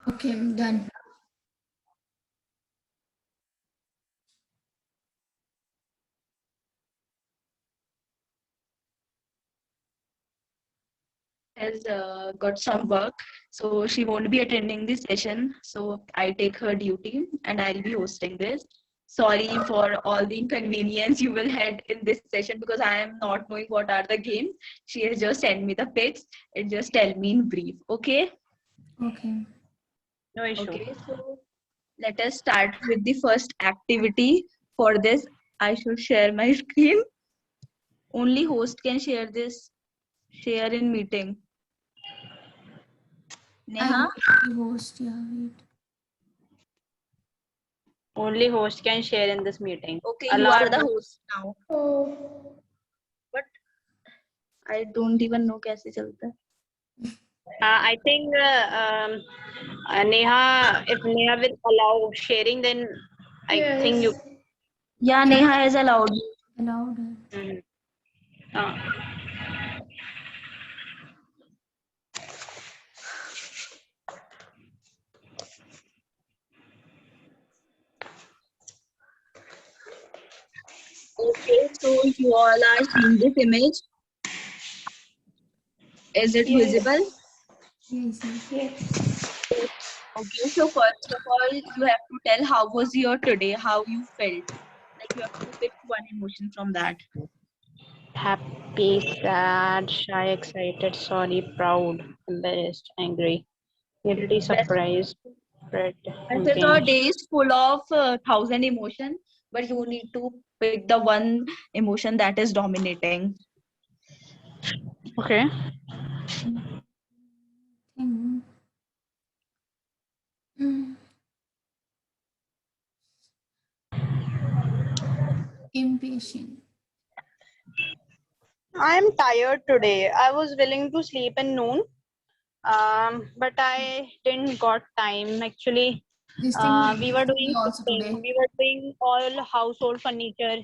Okay, I'm done. Has got some work, so she won't be attending this session. So I take her duty and I'll be hosting this. Sorry for all the inconvenience you will had in this session because I am not knowing what are the games. She has just sent me the pics and just tell me in brief. Okay. Okay. No issue. Okay. So let us start with the first activity. For this, I should share my screen. Only host can share this. Share in meeting. Neha. I'm the host. Yeah, wait. Only host can share in this meeting. Okay, you Allow are the host now. Oh. But I don't even know कैसे चलता है. I think Neha, if Neha will allow sharing, then I think you. Yeah, Neha has allowed. Allowed. Mhm. Uh, Okay, so you all are seeing this image. Is it visible? Yes, yes. Okay, so first of all, you have to tell how was your today, how you felt. Like you have to pick one emotion from that. happy, sad, shy, excited, sorry, proud, embarrassed, angry, guilty, surprised, afraid, वैसे तो impatient. day is full of 1,000 emotion, but you need to pick the one emotion that is dominating. Okay. Hmm. Hmm. Impatient. I'm tired today. I was willing to sleep in noon, but I didn't got time. Actually, This thing we happens were to me doing also cooking. today. We were doing all household furniture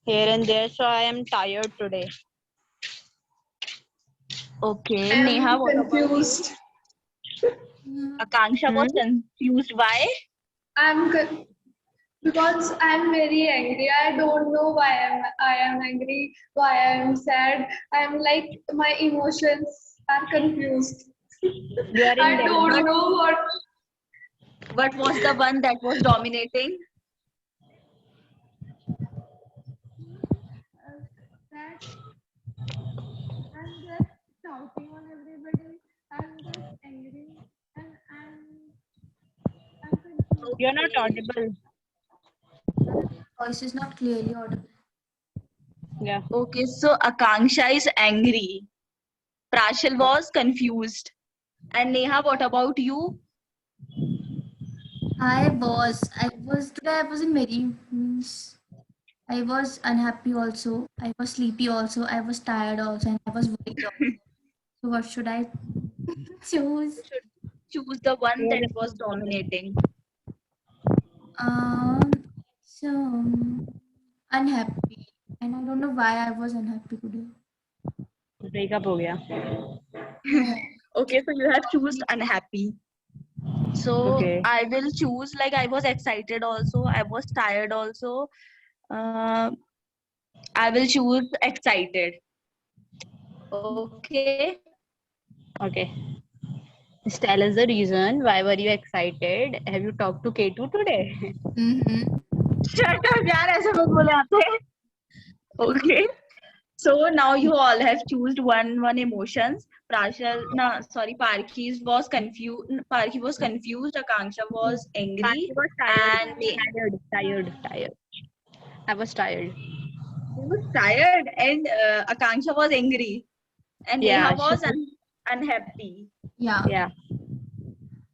here and there, so I am tired today. Okay, I'm Neha, what about you? confused. Yeah. Akanksha was confused. Why? Because I'm very angry. I don't know why I am angry, why I am sad. I'm like my emotions are confused. You are in I don't dilemma. know what. What was the one that was dominating? That I'm just shouting on everybody. I'm just angry and I'm confused. You're not Okay. audible. Voice is not clearly audible. Yeah. Okay, so Akanksha is angry. Prashil was confused. And Neha, what about you? Today I wasn't very, means I was unhappy also. I was sleepy also. I was tired also. And I was worried also. So what should I choose? You should choose the one You are that the was dominating. So unhappy. And I don't know why I was unhappy today. breakup हो गया. Okay, so you have chosen unhappy. So Okay. I will choose, like I was excited also. I was tired also. Uh, I will choose excited. Okay. Okay. Just tell us the reason. Why were you excited? Have you talked to K2 today? Mm-hmm. Shut up, yaar, ऐसे मत बोले आते हैं. Okay. So now you all have chosen one emotions. Prashal, no, sorry, Parki was confused. Akanksha was angry, Party was tired. and Tired. I was tired. he was tired, and Akanksha was angry, and Neha Yeah. was unhappy. Yeah. Yeah.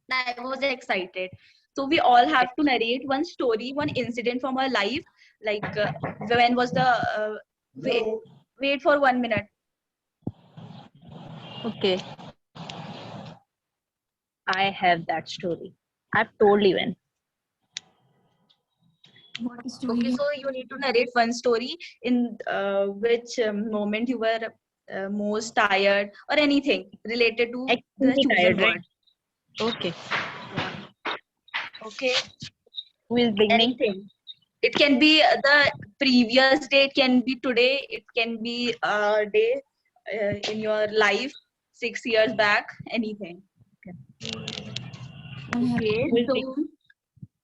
And I was excited. So we all have to narrate one story, one incident from our life. Like when was the wait, wait for 1 minute. Okay. I have that story. I've told even. What story? Okay, so you need to narrate one story in which moment you were most tired or anything related to the Extremely chosen tired, right? word. Okay. Okay. Who is beginning? Anything. It can be the previous day, it can be today, it can be a day in your life 6 years back, anything. I'm happy. Okay, Who is so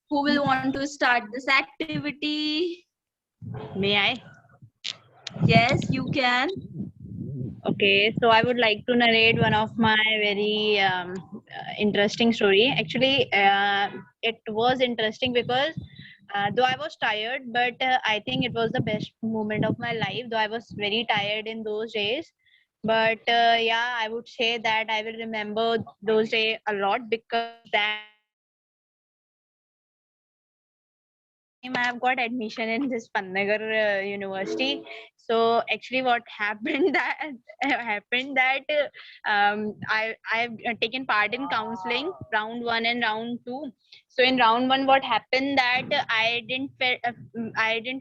who will want to start this activity? May I? Yes, you can. Okay, so I would like to narrate one of my very interesting story. Actually, it was interesting because though I was tired, but I think it was the best moment of my life. Though I was very tired in those days, but yeah, I would say that I will remember those days a lot because that time I have got admission in this Pantnagar University. So actually, what happened that I've taken part in counseling round 1 and round 2. So in round 1, what happened that I didn't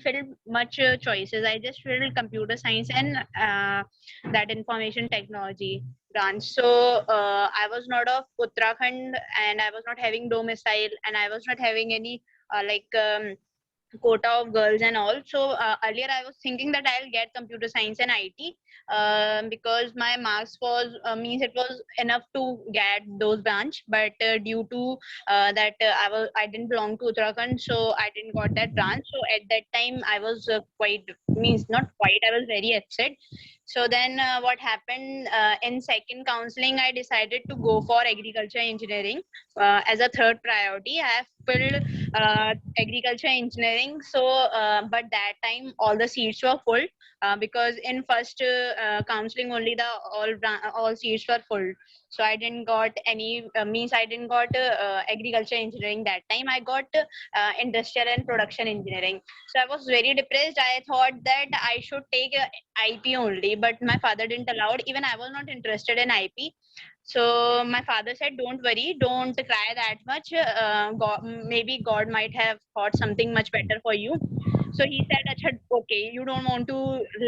feel much choices. I just filled computer science and that information technology branch. So I was not of Uttarakhand, and I was not having domicile, and I was not having any quota of girls and all. So earlier I was thinking that I'll get computer science and IT because my marks was means it was enough to get those branch. But due to that I didn't belong to Uttarakhand, so I didn't got that branch. So at that time I was quite means not quite. I was very upset. So then what happened in second counseling, I decided to go for agriculture engineering as a third priority. I have filled agriculture engineering. So but that time all the seats were full because in first counseling only the all seats were full. So I didn't got any means I didn't got agriculture engineering that time. I got industrial and production engineering. So I was very depressed. I thought that I should take IP only, but my father didn't allow it. Even I was not interested in IP. So my father said, "Don't worry, don't cry that much. Maybe God might have thought something much better for you." So he said, "Acha, okay, you don't want to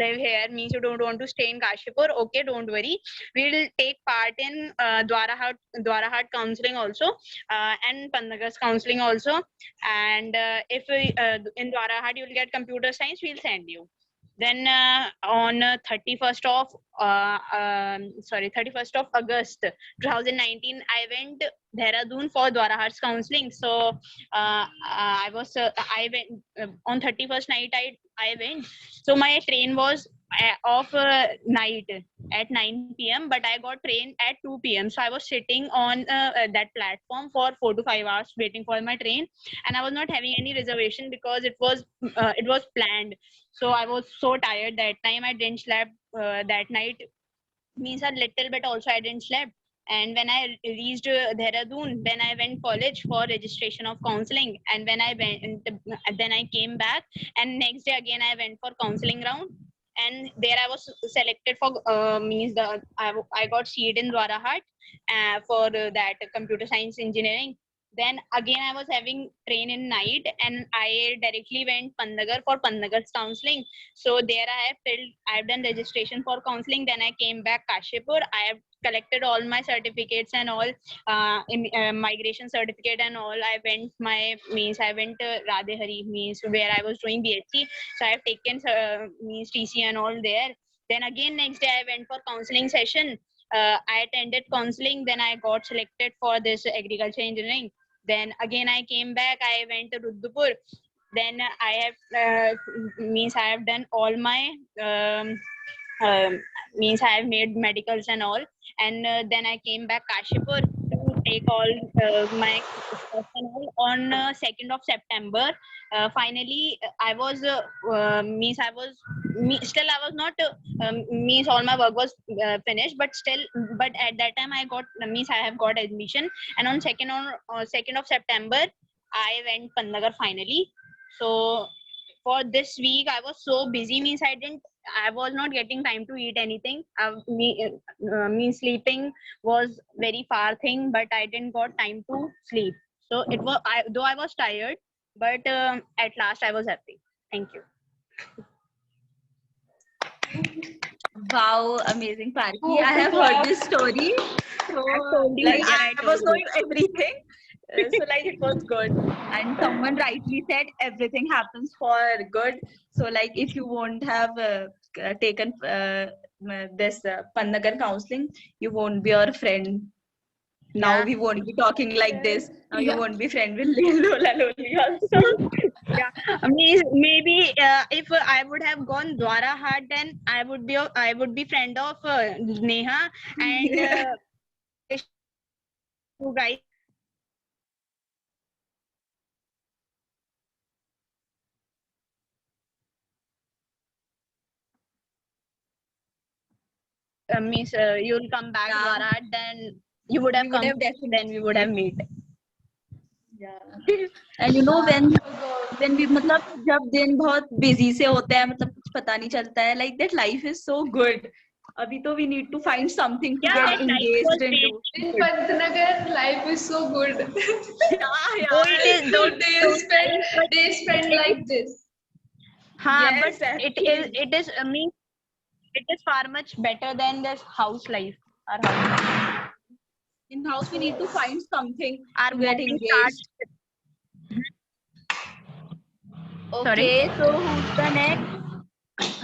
live here, means you don't want to stay in Kashipur. Okay, don't worry. We'll take part in Dwarahat counseling also, and Pantnagar's counseling also. And if in Dwarahat you'll get computer science, we'll send you." Then on 31st of 31st of August 2019, I went Dehradun for Dwarahat's counseling. So I went on 31st night. I went. So my train was of night at 9 p.m. But I got train at 2 p.m. So I was sitting on that platform for 4 to 5 hours waiting for my train, and I was not having any reservation because it was planned. So I was so tired that time. I didn't sleep that night. Means a little bit also I didn't sleep. And when I reached Dehradun, then I went college for registration of counseling. And when I went, then I came back, and next day again I went for counseling round. And there I was selected for means I got seat in Dwarahat for that computer science engineering. Then again I was having train in night, and I directly went Pantnagar for Pantnagar's counseling. So there I have done registration for counseling. Then I came back Kashipur. I have collected all my certificates and all migration certificate and all. I went Radhehari, means where I was doing BSc. So I have taken means TC and all there. Then again next day I went for counseling session. I attended counseling. Then I got selected for this agriculture engineering. Then again I came back. I went to Ruddupur. Then I have done all my means I have made medicals and all. And then I came back Kashipur to take all my stuff and all on 2nd of September. Finally, I was still I was not means all my work was finished, but still, but at that time I got means I have got admission. And on 2nd of September I went Pantnagar finally. So for this week I was so busy, means I was not getting time to eat anything. Me sleeping was very far thing, but I didn't got time to sleep. So though I was tired, but at last I was happy. Thank you. Wow, amazing, Parki. I have heard this story. So, I told you, like, yeah, I I was told you. knowing everything. So like it was good, and someone rightly said everything happens for good. So like if you won't have taken this Pannagar counseling, you won't be our friend. Now Yeah. we won't be talking like this. Now you Yeah. won't be friend with Lola Loli also. Yeah, maybe if I would have gone Dwara Hat, then I would be friend of Neha and you guys. Means you'll come back Yeah, Dwara Hat, then you would have we would come. have Then we would have definitely. met. Yeah. And you know when we मतलब जब दिन बहुत busy से होते हैं मतलब कुछ पता नहीं चलता है like that life is so good. अभी तो we need to find something to Yeah, get that life was engaged into. very In good. Pantnagar, life is so good. Yeah, Though it is, though They spend like this. हाँ, but Yes, actually. it is means it is far much better than this house life. Our house life. In house we need to find something Our to get morning starts. engaged. Sorry. Okay, so who's the next?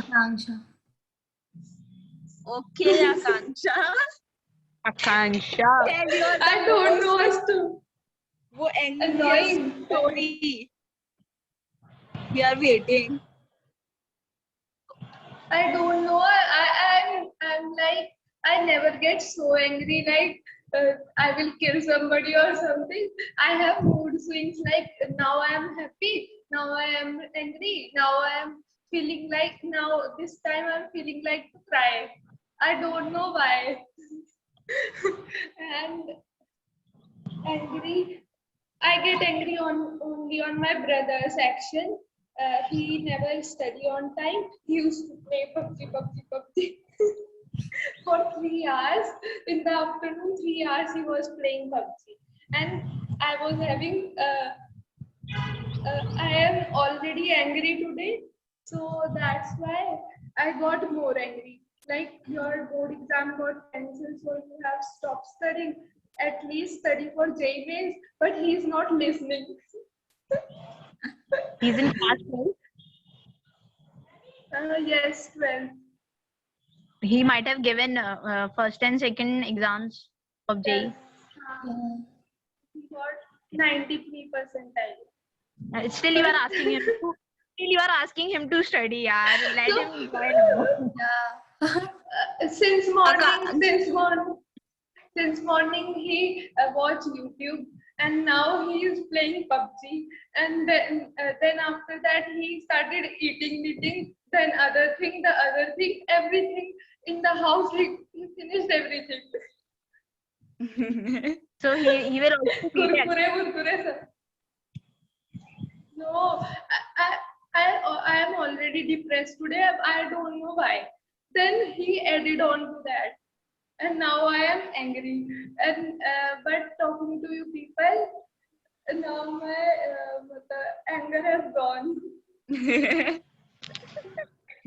Akanksha. Okay, Akanksha. Akansha. Tell your I don't know as to वो angry annoying. story. We are waiting. I don't know. I'm like I never get so angry like I will kill somebody or something. I have mood swings like now I am happy, now I am angry, now I am feeling like now this time I'm feeling like to cry. I don't know why. And angry, I get angry on only on my brother's action. He never study on time. He used to play PUBG for 3 hours. In the afternoon, 3 hours he was playing PUBG, and I was having. I am already angry today, so that's why I got more angry. Like your board exam got cancelled, so you have stopped studying. At least study for J mains, but he's not listening. He's in class 12. Yes, 12. He might have given first and second exams of JEE. Yes. Yeah. He got 93 percentile. Still, you are asking him. Still, you are asking him to study. Yeah, let So, him enjoy now. Yeah. Since morning he watch YouTube, and now he is playing PUBG, and then after that he started eating, then the other thing, everything in the house, he finished everything. So he will also eat it. Kurkure, sir. No, I am already depressed today. I don't know why. Then he added on to that, and now I am angry. And but talking to you people, now my anger has gone.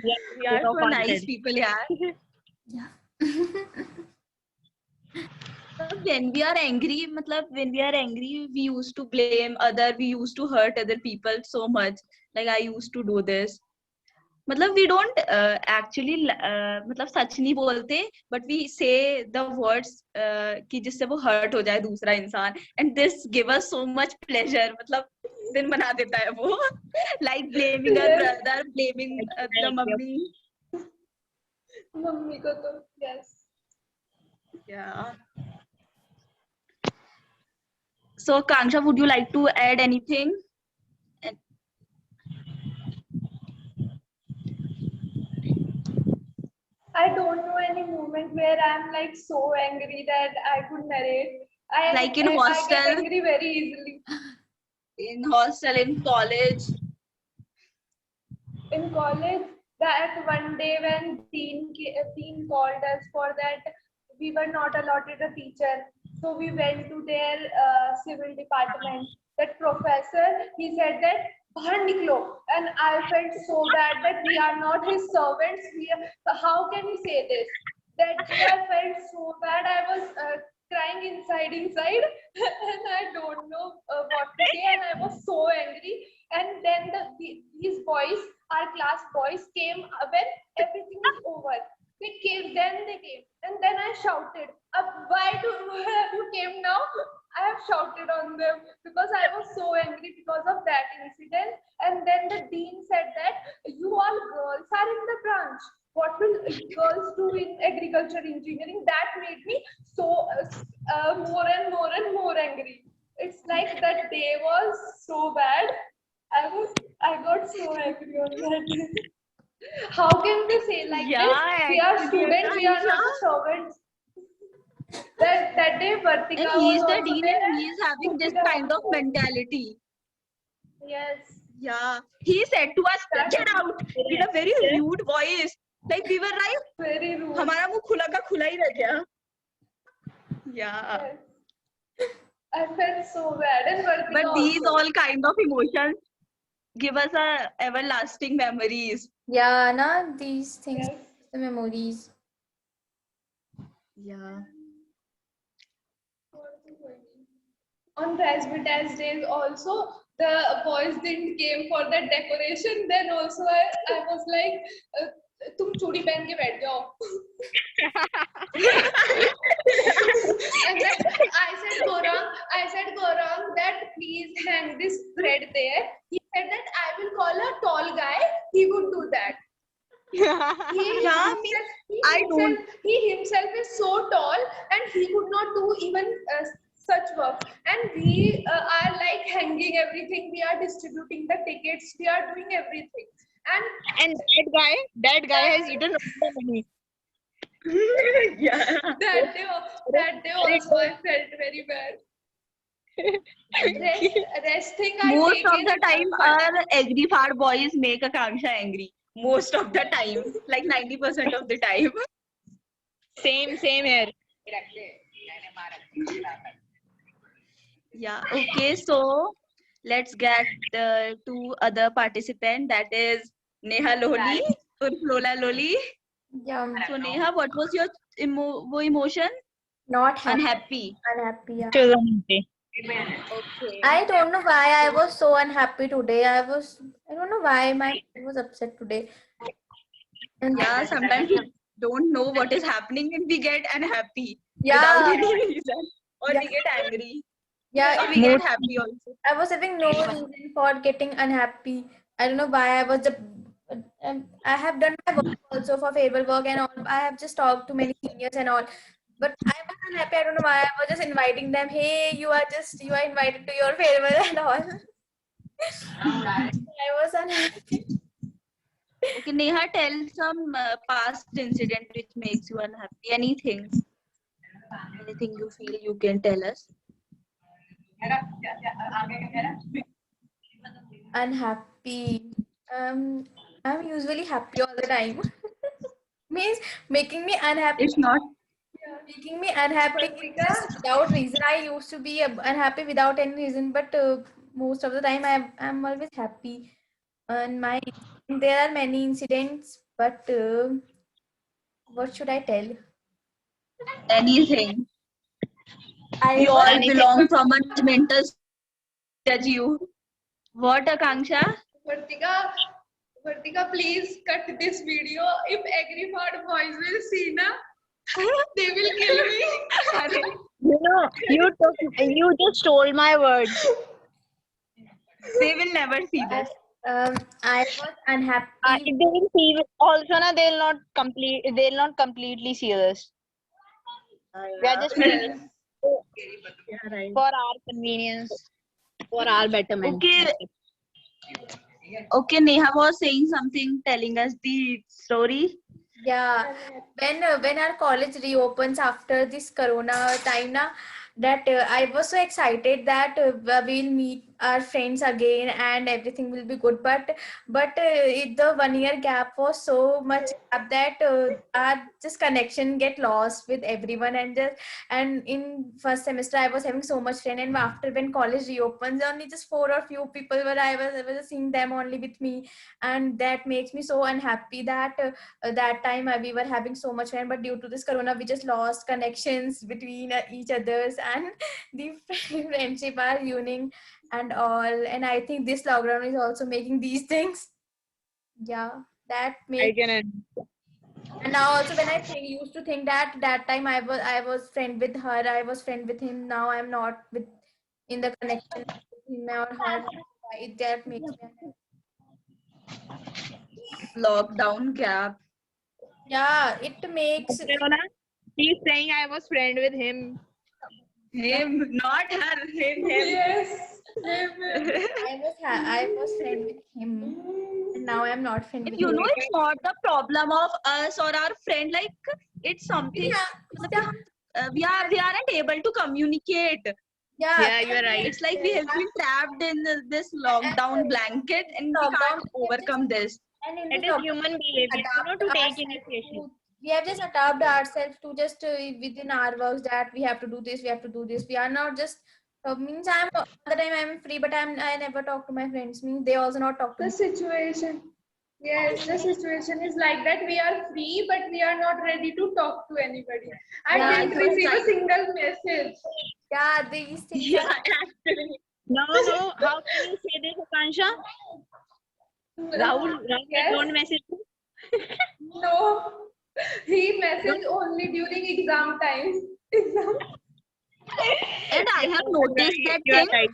Yeah, We are so nice content. people, yeah. Yeah. When we are angry, matlab, when we are angry, we used to blame other, we used to hurt other people so much. Like I used to do this. मतलब we don't actually मतलब सच नहीं बोलते but we say the words कि जिससे वो hurt हो जाए दूसरा इंसान and this give us so much pleasure मतलब दिन बना देता है वो like blaming our Yes. brother, blaming the mummy. Mummy को तो yes. Yeah. So Kanksha, would you like to add anything? I don't know any moment where I'm like so angry that I could narrate. Like in I hostel? get angry very easily. In hostel, in college? In college, that one day when dean called us for that, we were not allotted a teacher. So we went to their civil department. That professor, he said that, "Bahar niklo." And I felt so bad that we are not his servants. How can he say this? That day I felt so bad. I was crying inside, and I don't know what to say, and I was so angry. And then these boys, our class boys, came when everything was over. They came, and then I shouted, "Why have you came now?" I have shouted on them because I was so angry because of that incident. And then the dean said that you all girls are in the branch. What will girls do in agriculture engineering? That made me so more and more and more angry. It's like that day was so bad. I got so angry on that day. How can they say like this? Yeah, We are actually, students, we are not Akansha. the servants. That day Vartika And was he's the also dean there and and he is having took this it up kind of on board. mentality. Yes. Yeah. He said to us, That get out in a very rude voice. Like we were like, very rude. हमारा मुंह खुला का खुला ही रह गया. Yeah. Yes. I felt so bad, and Vartika But these also. all kind of emotions give us a everlasting memories. Yeah, na, these things, Yes. the memories. Yeah. On Razzmatazz days also, the boys didn't came for the decoration. Then also I was like, तुम चूड़ी पहन के बैठ जाओ. And then I said Gaurang that please hang this thread there. He said that I will call a tall guy. He would do that. Yeah, He himself is so tall and he could not do even such work. And we are like hanging everything. We are distributing the tickets. We are doing everything. And that guy has eaten all the money. yeah. that day also I felt very bad. Rest thing I Most take of in the time, fun. our agrifar boys make Akansha angry. Most of the time, like 90% of the time. Same here. Yeah. Okay. So let's get to other participant. That is Neha Lohli or Lola Loli. Yeah, So Neha, what was your emotion? not happy, Unhappy. unhappy. Yeah. Okay. I don't know why I was so unhappy today. I don't know why my head was upset today. And Yeah. Sometimes we don't know what is happening and we get unhappy yeah, without any reason, or Yeah. we get angry, yeah, or we get happy also. I was having no reason for getting unhappy. I don't know why I was I have done my work also for farewell work and all. I have just talked to many seniors and all. But I was unhappy. I don't know why. I was just inviting them. Hey, you are invited to your farewell and all. I was unhappy. Okay, Neha, tell some past incident which makes you unhappy. Anything you feel you can tell us. Unhappy. I'm usually happy all the time. Means making me unhappy. It's not. Making me unhappy just without reason. I used to be unhappy without any reason, but most of the time I'm always happy. And there are many incidents, but what should I tell? Anything. I We was all belong from a mental judge you. What, Akanksha? Vartika, please cut this video. If Agrifard boys will see na, they will kill me. You know, you just stole my words. They will never see this. I was unhappy. If they will see it also, na, they'll not completely see this. We are just making it Yeah, right. for our convenience, for our betterment. Okay, Neha was saying something, telling us the story. Yeah, when our college reopens after this Corona time, na, that I was so excited that we'll meet are friends again and everything will be good. The 1 year gap was so much gap that our just connection get lost with everyone. And in first semester I was having so much friend, and after when college reopens, only just four or few people were I was seeing them only with me. And that makes me so unhappy that that time we were having so much fun, but due to this corona we just lost connections between each others, and the friendship are ruining and all. And I think this lockdown is also making these things. Yeah, that I makes. can. And now also when I think, used to think that that time I was friend with her, I was friend with him, now I'm not with in the connection with him or her. That makes me Lockdown gap. yeah, it makes. He's saying I was friend with him. Him, not her. Him. Yes. I was friend with him, and now I'm not friend with You him. know, it's not the problem of us or our friend. Like, it's something. We aren't able to communicate. Yeah, you are right. It's like we have been trapped in this lockdown blanket, and we can't overcome this. And in It this is lockdown, human behavior, to take initiation. we have just adapted ourselves to just within our works that we have to do this, we have to do this. We are not just means I'm all the time I'm free, but I never talk to my friends. Means they also not talk to The me. situation. Yes, the situation is like that. We are free, but we are not ready to talk to anybody. I Yeah, didn't receive a single message. Yeah, these things Yeah, are. actually. No. How can you say this, Akansha? Rahul Yes. don't message you. No. He messaged only during exam time. Exam. And I have noticed that You are thing. right.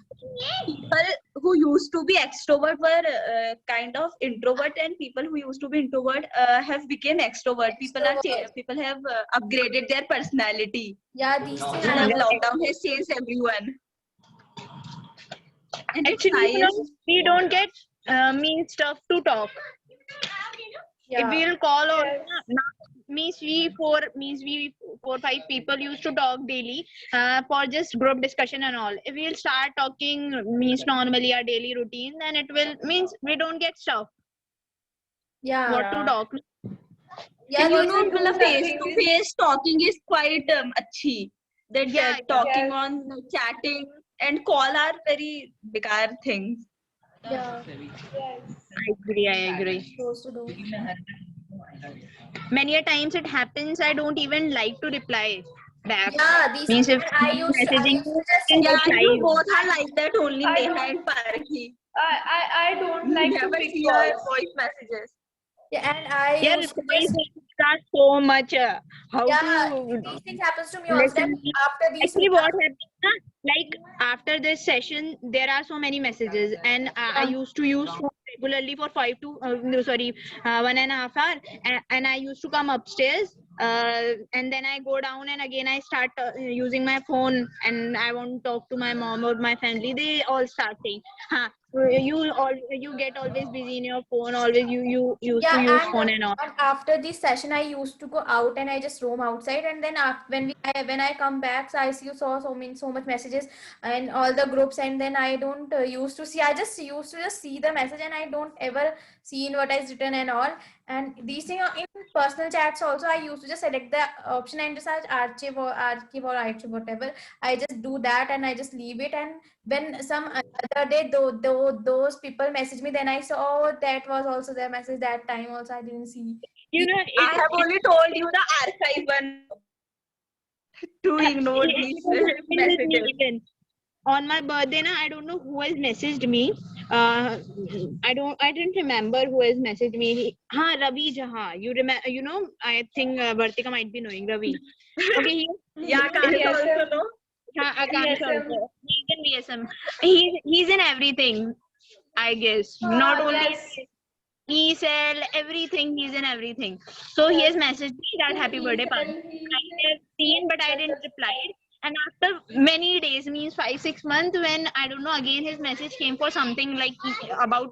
People who used to be extrovert were kind of introvert, and people who used to be introvert have become extrovert. People have upgraded their personality. Yeah, these things The are. lockdown has changed everyone. And it's Actually, nice. we don't get stuff to talk. If Yeah. we'll call or Yes. we 4 5 people used to talk daily for just group discussion and all. If we'll start talking normally our daily routine, then it will means we don't get stuff Yeah. what to talk. Yeah, And you these know, things- the face-to-face talking is quite achhi. That Yeah, talking yes. on chatting and call are very begar things. yeah, Yes. I agree. supposed to do. Many a times it happens I don't even like to reply back. Yeah, these Means things if I used to messaging just in Yeah, reply. you both are like that only, I Neha don't- and Parhi. I don't like to Never pick see your calls. voice messages. yeah, and I Yeah, used to replies just are so much how yeah, to these things happens to me also. That listen. after these Actually, what happens, like after this session, there are so many messages, and I used to use phone regularly for 1.5 hours, and I used to come upstairs, and then I go down, and again I start using my phone, and I want to talk to my mom or my family. They all start saying, "Huh, you get always busy in your phone. Always you used to use phone and all." and after this session I used to go out and I just roam outside, and then when I come back, so I see so much messages and all the groups, and then I don't used to see, I just used to just see the message, and I don't ever see in what is written and all. And these things in personal chats also, I used to just select the option and just search archive, whatever. I just do that and I just leave it. And when some other day those people message me, then I saw, oh, that was also their message that time also, I didn't see. You know, I have only told you the archive one to ignore these messages. even on my birthday na, I don't know who has messaged me. I didn't remember who has messaged me. Ravi Jahan. You remember? You know, I think Vartika might be knowing Ravi. Okay, Yeah, can't Yes, also sir. know. Akansha VSM. also. He's in VSM. He's in everything, I guess. Not only Yes. ESL, everything. He's in everything. So he has messaged me that happy birthday, He- Pan. I have seen, but I didn't reply. And after many days, means 5 6 months, when I don't know, again his message came for something like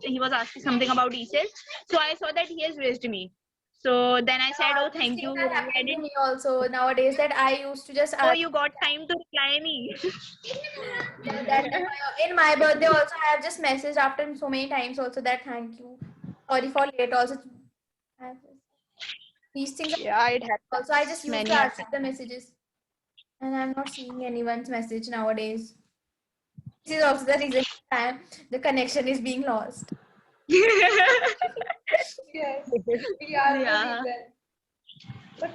he was asking something about ESL. So I saw that he has wished me. So then I said, oh, These thank things you. are I happening to didn't. me also nowadays that I used to just Oh, ask. you got time to reply me. Yeah, that in my birthday also I have just messaged after so many times also that thank you. Sorry for late also. I have these things are Yeah, it also I happens just used to many a answer the messages and I'm not seeing anyone's message nowadays. This is also the reason the connection is being lost. Yes, times. we are the Yeah. reason. But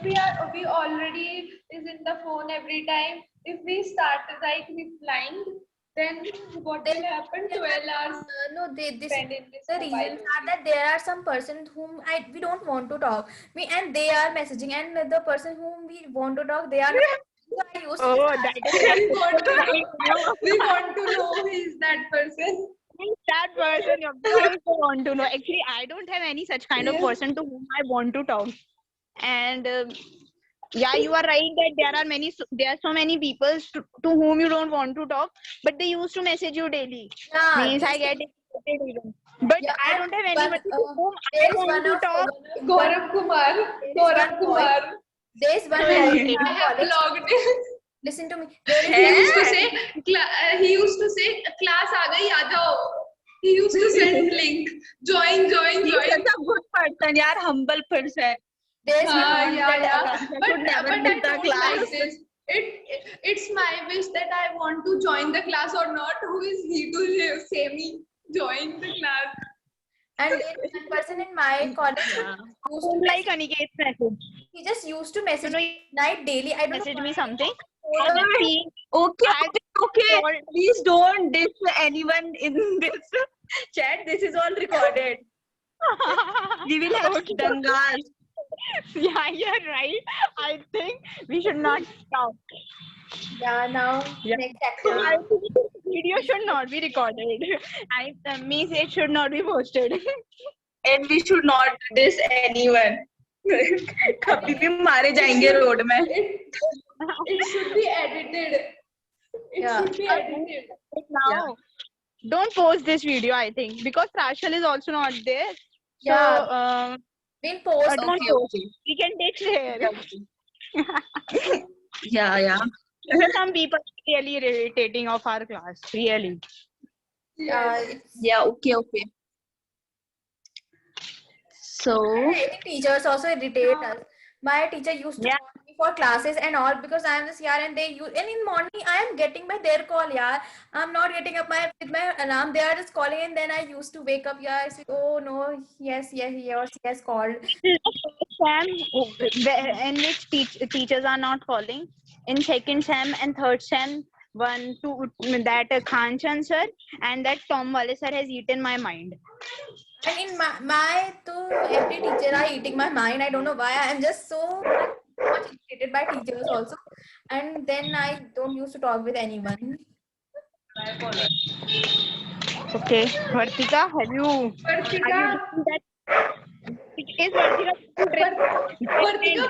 we already is in the phone every time. If we start like replying, then what will happen? 12 hours No, this spent in this the mobile reasons are only. that there are some person whom we don't want to talk. And they are messaging, and the person whom we want to talk, they are not. So I used to just Oh, that ask is them. the We want to right, know. We want to know who is that person. that person. I also want to know. Actually, I don't have any such kind of Yes. person to whom I want to talk. And yeah, you are right that there are so many people to whom you don't want to talk, but they used to message you daily. Yeah, Means I these get things. it even. But Yeah, I and don't have one anybody to whom I there is want to talk. Gaurav Kumar. there is one Gaurav boy. Kumar. There is one So boy in I our have college. blocked him. Listen to me. There is He one. used to say, he used to say, class aa gayi, aa jao. He used to send link. Join, join, He's join. such a good person, yaar, humble person. There is one. Yeah. Akansha But should never but I miss the don't class. like this. It's my wish that I want to join the class or not. Who is he to say me join the class? And there is one person in my college Yeah. I used to don't like message. Aniket's message. He just used to You message know, me night daily. I don't know message why. me something. Hold I've on. just seen. Okay, I've okay. called. Please don't diss anyone in this chat. This is all recorded. We will have Okay. dangas. Yeah, you're right. I think we should not stop. Yeah, now Yeah. next So I activity. think video should not be recorded. I means it should not be posted. And we should not diss anyone. कभी भी मारे जाएंगे road में. It should be edited. It Yeah. should be edited. Now, don't post this video. I think because Prashal is also not there. So Yeah. We'll post. don't Okay, post. okay. We can take share. Yeah. Some people are really irritating of our class. Really. It's, Yeah, okay. So, I think teachers also irritate us. My teacher used to Yeah. call me for classes and all because I am just here and they use and in morning I am getting by their call, yeah. I'm not getting up with my alarm. They are just calling and then I used to wake up, yeah. I say, oh no, yes, he or she has called. Sam, in which teachers are not calling. In second Sam and third Sam, that Khan Chan sir and that Tom Wale sir has eaten my mind. And in my every teacher are eating my mind. I don't know why. I am just so much irritated by teachers also. And then I don't used to talk with anyone. Okay, Vartika, have you Vartika, doing that? Is Vartika Vartika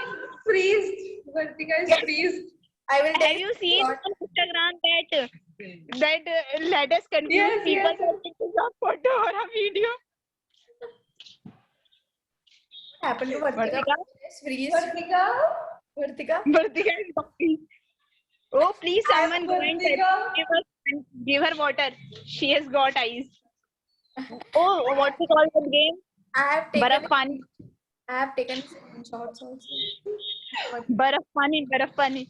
freezed. Vartika is freezed. I will tell have you seen what on Instagram that let us confuse Yes, people yes. for taking a photo or a video? happened to Vartika. Vartika? It's freeze. Vartika, Vartika. Vartika is talking. Oh, please, someone go and Vartika. give her water. She has got eyes. Oh, what's it called that game? I have taken Baraf screenshots also. Baraf Pani.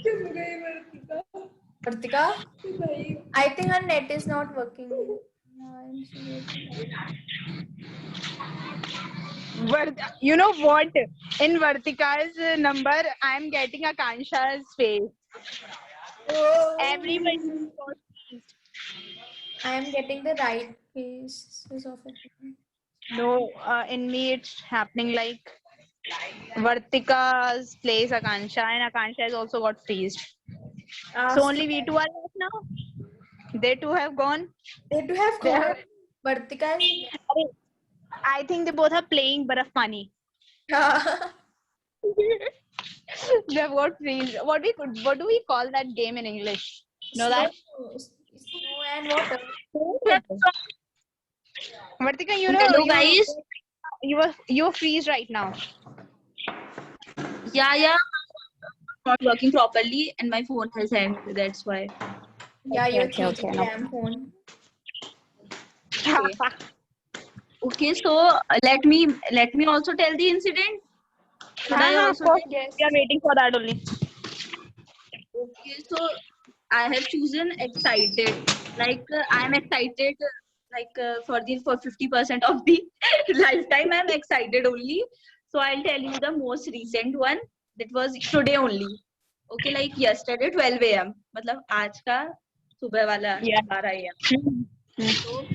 चुप गई वर्तिका. Vartika, भाई. I think her net is not working. And she You know what? In Vartika's number, I'm getting Akansha's face. oh, Everybody is confused. I am getting the right faces of it. No, in me it's happening like Vartika's plays Akansha and Akansha has also got freezed. So only we two are left now. They two have gone. They do have gone. Vartika is I think they both are playing Baraf Pani. They have got freezed. What do we call that game in English? Know that? Snow and water. Vartika, you know. hello you- guys. you freeze right now. Yeah. Not working properly, and my phone has hanged. That's why. Yeah, your Okay, 3 no. RAM phone. Okay. Okay. So let me also tell the incident. Should I Of also course. tell? Yes. We are waiting for that only. Okay. So I have chosen excited. Like I am excited. For 50% of the lifetime, I am excited only. So I'll tell you the most recent one. That was today only. Okay, like yesterday 12 a.m. मतलब आज का सुबह वाला Yeah. 12 a.m. So,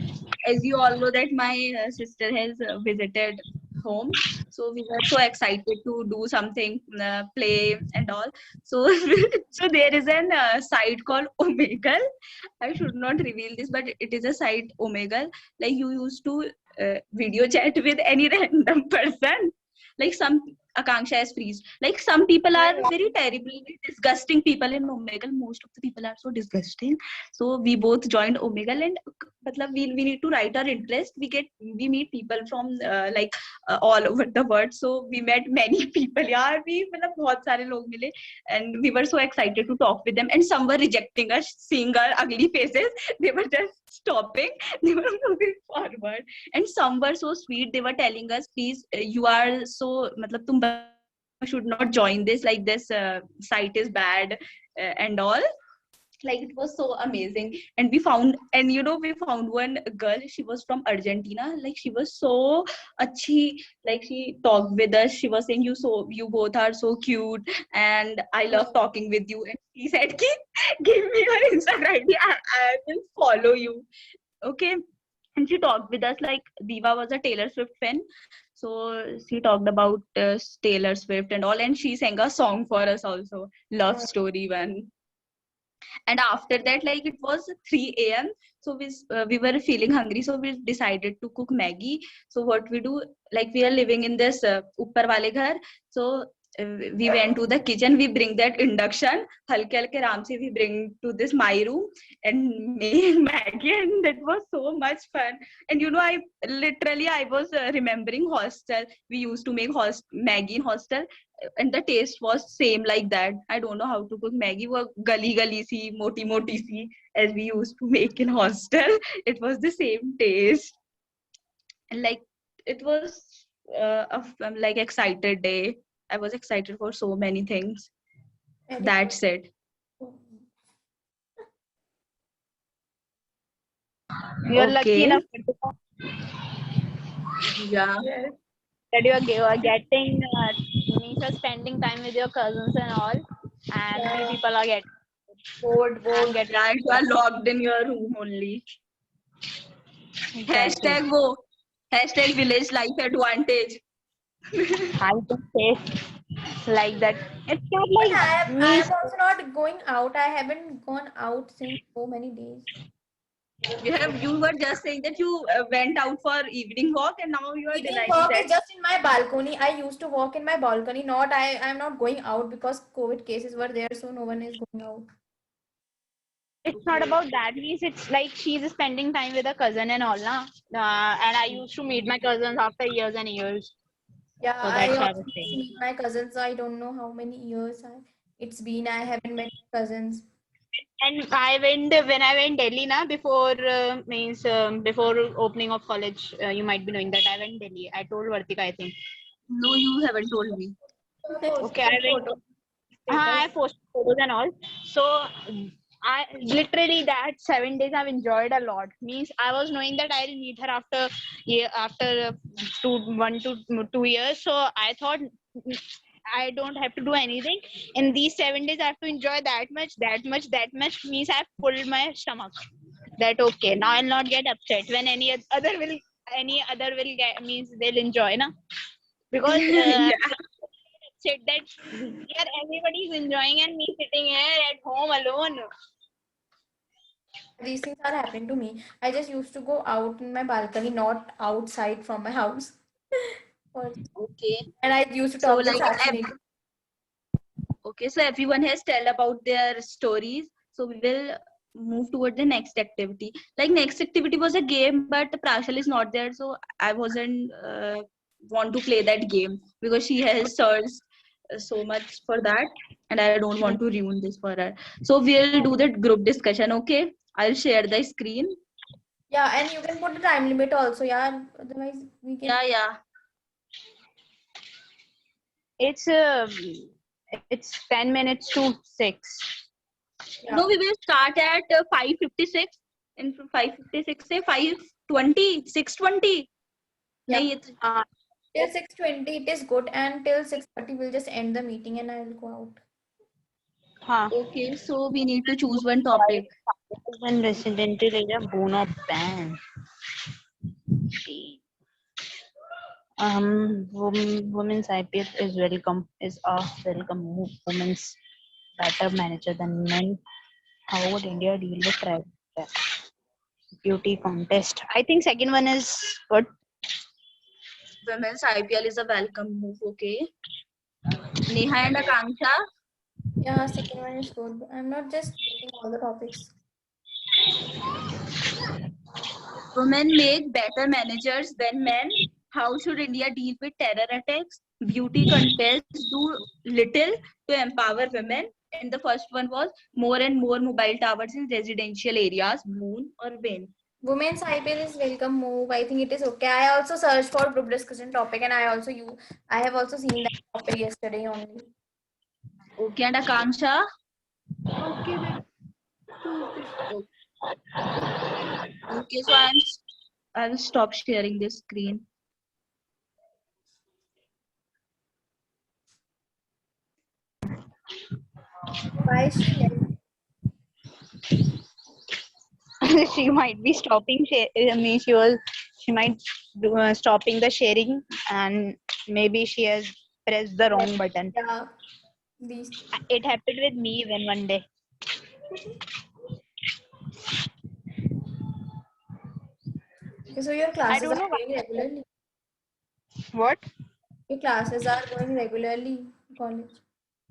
as you all know that my sister has visited home, so we were so excited to do something, play and all. So, so there is an site called Omegle. I should not reveal this, but it is a site Omegle. Like you used to video chat with any random person. Like some Akanksha has freezed. Like some people are very terribly disgusting people in Omegle. Most of the people are so disgusting. So we both joined Omegle, and we need to write our interest. We meet people from all over the world. So we met many people. यार we मतलब बहुत सारे लोग मिले, and we were so excited to talk with them. And some were rejecting us, seeing our ugly faces. They were just stopping. They were moving forward. And some were so sweet. They were telling us, please, you are so मतलब तुम should not join this. Like this site is bad and all. Like it was so amazing. And we found one girl. She was from Argentina. Like she was so achi. Like she talked with us. She was saying, you both are so cute, and I love talking with you. And she said, give me your Instagram ID. I will follow you. Okay. And she talked with us. Like Diva was a Taylor Swift fan, so she talked about Taylor Swift and all, and she sang a song for us also, Love Story one. And after that, like it was 3 a.m, so we were feeling hungry, so we decided to cook Maggie. So what we do, like we are living in this uppar wale ghar, so we went to the kitchen. We bring that induction, halke halke raam se we bring to this my room and made Maggie, and that was so much fun. And I was remembering hostel. We used to make Maggie in hostel, and the taste was same like that. I don't know how to cook Maggie. वो gali gali si, moti moti si, as we used to make in hostel. It was the same taste. And like it was like excited day. I was excited for so many things. That's it. You're lucky Okay. enough Yeah. that you are getting means you're spending time with your cousins and all, and we people are getting Bored. getting Yeah, you are locked in your room only. exactly. Hashtag village life advantage. I can say like that. It's not But like I me. am also not going out. I haven't gone out since so many days. You were just saying that you went out for evening walk, and now you are Evening denying walk that. is just in my balcony. I used to walk in my balcony. Not I'm not going out because COVID cases were there, so no one is going out. It's not about that. Means it's like she's spending time with her cousin and all, na. And I used to meet my cousins after years and years. Yeah, So I that's why I also was used to saying. meet my cousins. I don't know how many years it's been. I haven't met my cousins. And I went when I went Delhi, na, before means before opening of college. You might be knowing that I went Delhi. I told Vartika, I think. No, you haven't told me. Okay, I went. I posted photos and all. So I literally that 7 days I've enjoyed a lot. Means I was knowing that I'll meet her after 1 to 2 years. So I thought I don't have to do anything. In these 7 days, I have to enjoy that much, that much, that much. Means I've pulled my stomach. That okay. Now I'll not get upset when any other will get means they'll enjoy, na, because Yeah. said that here everybody is enjoying and me sitting here at home alone. These things are happening to me. I just used to go out in my balcony, not outside from my house. Okay. And I used to So talk with like Sakshi. okay, so everyone has tell about their stories. So we will move toward the next activity. Like next activity was a game, but Prashal is not there, so I wasn't want to play that game because she has searched so much for that, and I don't want to ruin this for her. So we'll do that group discussion. Okay, I'll share the screen. Yeah, and you can put a time limit also. Yeah, otherwise we can. Yeah. It's 10 minutes to 6. Yeah. No, we will start at 5:56. And from 5:56 say 5:20, 6:20. Yeah. नहीं, it's Till 6:20 it is good, and till 6:30 we'll just end the meeting and I will go out. okay. So we need to choose one topic. When residential area bone of ban. Women's IPL is a welcome move. Women's better manager than men. How would India deal with tribal beauty contest? I think second one is good. Women's IPL is a welcome move. Okay. Neha and Akanksha. Yeah, second one is good. I'm not just reading all the topics. Women make better managers than men. How should India deal with terror attacks? Beauty contests do little to empower women. And the first one was more and more mobile towers in residential areas. Moon or win? Women's IPL is welcome move. I think it is okay. I also searched for group discussion topic, and I have also seen that topic yesterday only. Okay, and Akanksha? Okay, then. Okay, so I'll stop sharing this screen. Why is she left? She might be stopping. She might do, stopping the sharing, and maybe she has pressed the wrong button. Yeah, these. It happened with me even one day. Okay, so your classes don't are know why. going regularly. What? Your classes are going regularly in college.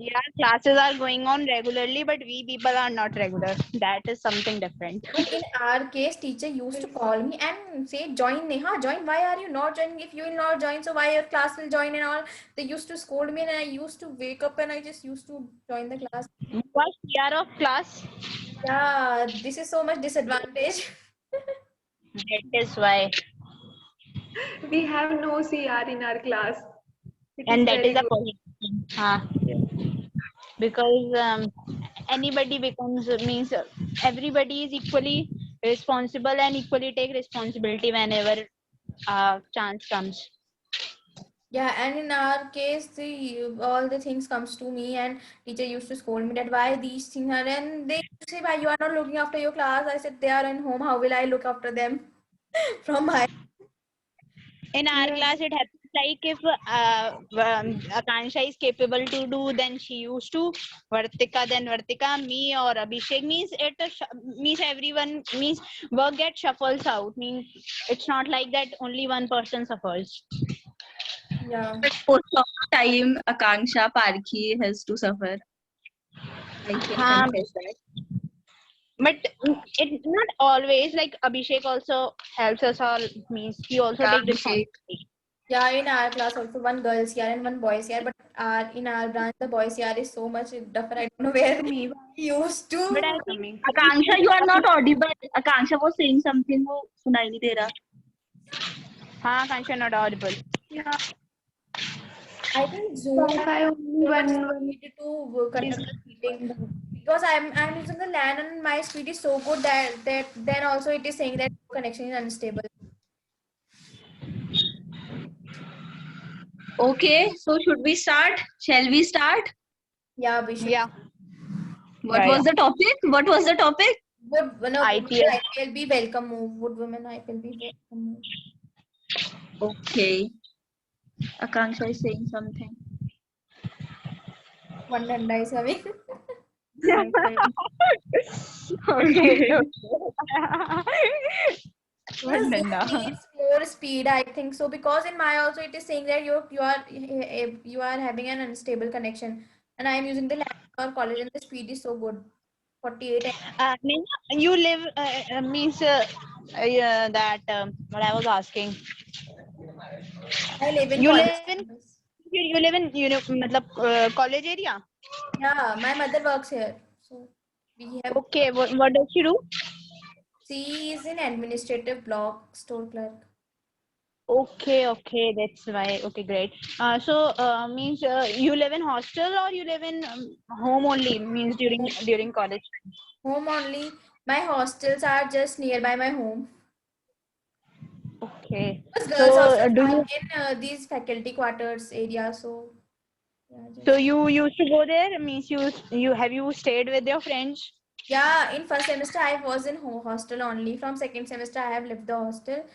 Yeah, classes are going on regularly, but we people are not regular. That is something different. But in our case, teacher used to call me and say, "Join, Neha, join. Why are you not joining? If you will not join, so why your class will join and all." They used to scold me, and I used to wake up and I just used to join the class. What year of class? Yeah, this is so much disadvantage. That is why, We have no CR in our class. It and that very is a good. positive. Because anybody becomes means everybody is equally responsible and equally take responsibility whenever chance comes. Yeah, and in our case, all the things comes to me, and teacher used to scold me that why these things are, and they used to say why you are not looking after your class. I said they are in home. How will I look after them from my? In our Yeah. class, it happens like if Akansha is capable to do, then she used to. Vartika, me or Abhishek means means everyone means work get shuffles out. Means it's not like that only one person suffers. Yeah. But most of the time, Akanksha Parkhi has to suffer. I can confess that. But it's not always like Abhishek also helps us all. Means he also Yeah, takes Abhishek. responsibility. Yeah, in our class also one girls here and one boys here, but in our branch the boys here is so much tougher. I don't know where we used to. But I think Akanksha, you are not audible. Akanksha was saying something. वो सुनाई नहीं दे रहा. Akansha not audible. Yeah. I think Zoom I only one. needed to conduct the meeting because I'm using the LAN and my speed is so good that then also it is saying that connection is unstable. Okay, so should we start? Shall we start? Yeah, we should. Yeah. What Yeah, was the topic? What was the topic? Would no IPL. IPL be welcome move? Would women IPL be welcome move? Okay. Akanksha is saying something. One danda is having. Okay. Because Zoom needs more speed, I think so. Because in my also it is saying that you are having an unstable connection, and I am using the laptop college, and the speed is so good, 48. Means you live means that what I was asking. I live in You college live in campus. you live in मतलब college area. Yeah, my mother works here. So we have, Okay, what does she do? she is in administrative block, store clerk. Okay, that's why. Okay, great. So means you live in hostel or you live in home only? Means during college. Home only. My hostels are just nearby my home. Okay. Because girls So hostels do are you? in these faculty quarters area. So yeah, So just you used to go there? Means you have you stayed with your friends? yeah. In first semester, I was in hostel only. From second semester, I have left the hostel,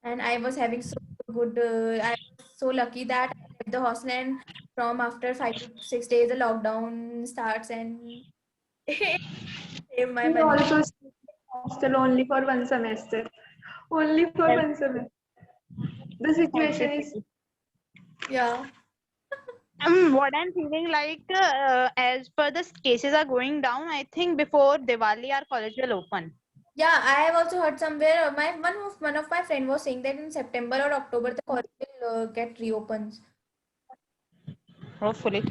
and I was having so good. I was so lucky that I left the hostel, and from after 5 to 6 days, the lockdown starts, and save my We money. also stayed in hostel only for one semester. Only for one semester. The situation is Okay. Yeah. What I'm feeling like, as per the cases are going down, I think before Diwali, our college will open. Yeah, I have also heard somewhere. My one of my friend was saying that in September or October the college will get reopens. Hopefully,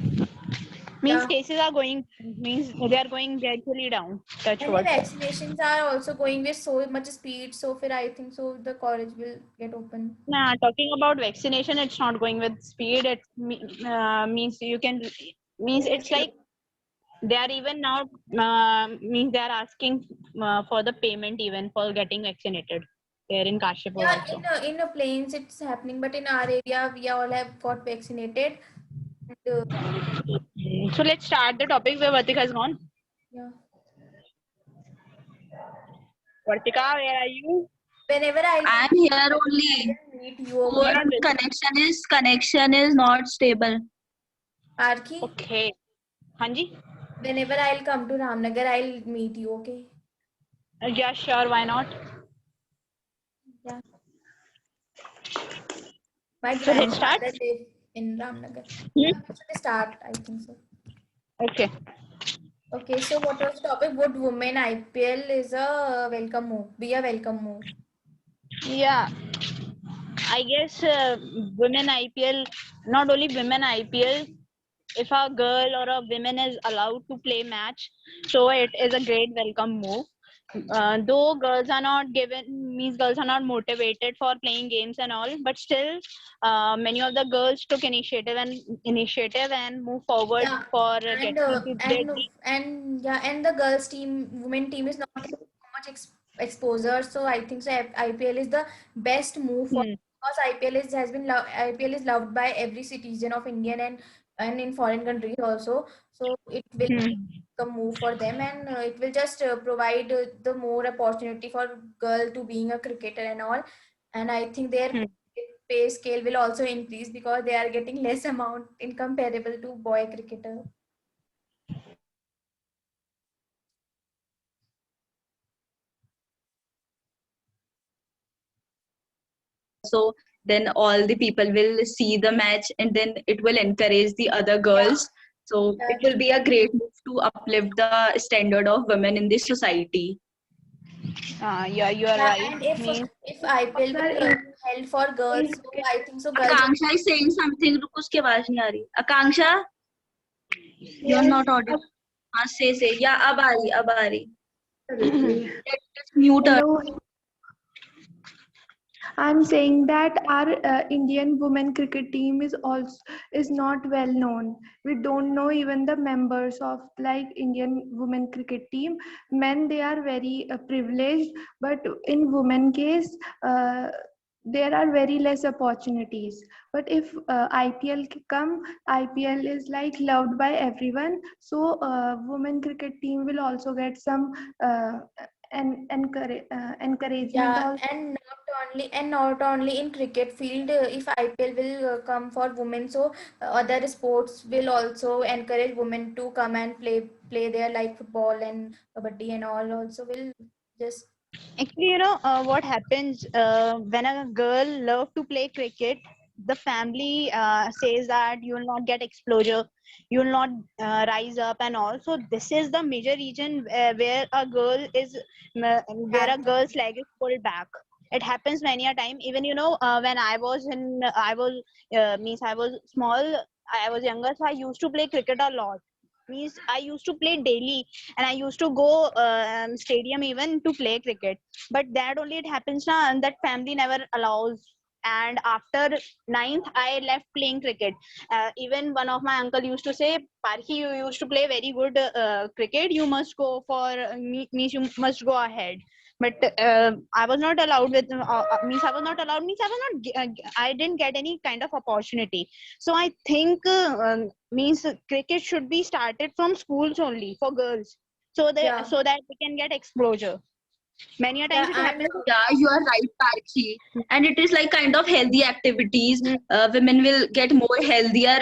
means Yeah, cases are going, means they are going gradually down. Touch and the wood. vaccinations are also going with so much speed. So far, I think so the college will get open. Nah, talking about vaccination, it's not going with speed. It means you can means it's like they are even now means they are asking for the payment even for getting vaccinated. There in Kashipur Yeah, also. in a planes it's happening, but in our area we all have got vaccinated. And, So let's start the topic where Vartika has gone. yeah, Vartika, where are you? whenever I'll come I'm to here Ramnagar, I only. will meet you. You are Okay, not with. Connection is not stable. Arki. Okay. Hanji? Whenever I'll come to Ramnagar, I'll meet you. Okay. Yeah, sure. Why not? Yeah. My So let's start. grandfather live in Ramnagar. Hmm? Yeah, we should start, I think so. Okay. Okay, so what was the topic? Would women IPL is a welcome move, be a welcome move? Yeah, I guess women IPL, not only women IPL, if a girl or a woman is allowed to play match, so it is a great welcome move. Though girls are not given, means girls are not motivated for playing games and all, but still many of the girls took initiative and move forward Yeah, for and getting into their dream. and the girls team, women team is not getting so much exposure. So I think so. IPL is the best move for, Hmm. because IPL is loved by every citizen of Indian, and in foreign countries also. So it will Hmm. be a move for them, and it will just provide the more opportunity for girl to being a cricketer and all. And I think their Hmm. pay scale will also increase because they are getting less amount in comparable to boy cricketer. So then all the people will see the match and then it will encourage the other Yeah, girls. So it will be a great move to uplift the standard of women in this society. Yeah, you are yeah, right. and Means if IPL sir will held for girls, in so I think so girls. Akanksha is saying something. रुको उसकी आवाज नहीं आ रही. Akanksha, you're yes, not audible. हाँ say. Yeah, अब आ रही, अब आ रही. absolutely. Let's mute her. Hello, I'm saying that our Indian women cricket team is not well known. We don't know even the members of like Indian women cricket team. Men they are very privileged, but in women case, there are very less opportunities. But if IPL come, IPL is like loved by everyone. So women cricket team will also get some encouragement Yeah, also. and not only in cricket field, if IPL will come for women, so other sports will also encourage women to come and play there, like football and kabaddi and all. Also will just actually, what happens when a girl love to play cricket, the family says that you will not get exposure, you will not rise up and all. So this is the major reason where a girl is where a have the girl's leg is pulled back. It happens many a time. Even when I was small, I was younger, so I used to play cricket a lot. Means I used to play daily, and I used to go stadium even to play cricket. But that only it happens now, and that family never allows. And after ninth, I left playing cricket. Even one of my uncle used to say, Parhi, you used to play very good cricket. You must go for means you must go ahead. But I was not allowed with means I was not allowed means I was not I didn't get any kind of opportunity. So I think means cricket should be started from schools only for girls, so that Yeah. they can get exposure. Many a times Yeah, it and happens. Yeah, you are right, Parchi. And it is like kind of healthy activities. Mm. Women will get more healthier,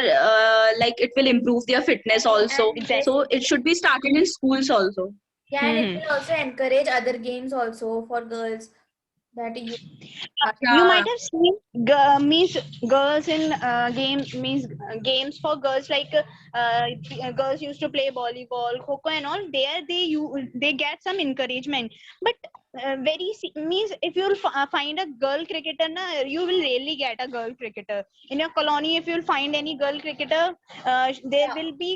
like it will improve their fitness also. and Exactly. So it should be started in schools also. yeah, and it Mhm. will also encourage other games also for girls that you You Yeah, might have seen means girls in games for girls, like girls used to play volleyball, kho and all. There they get some encouragement. But means if you'll find a girl cricketer, na, you will rarely get a girl cricketer in your colony. If you'll find any girl cricketer, there yeah. will be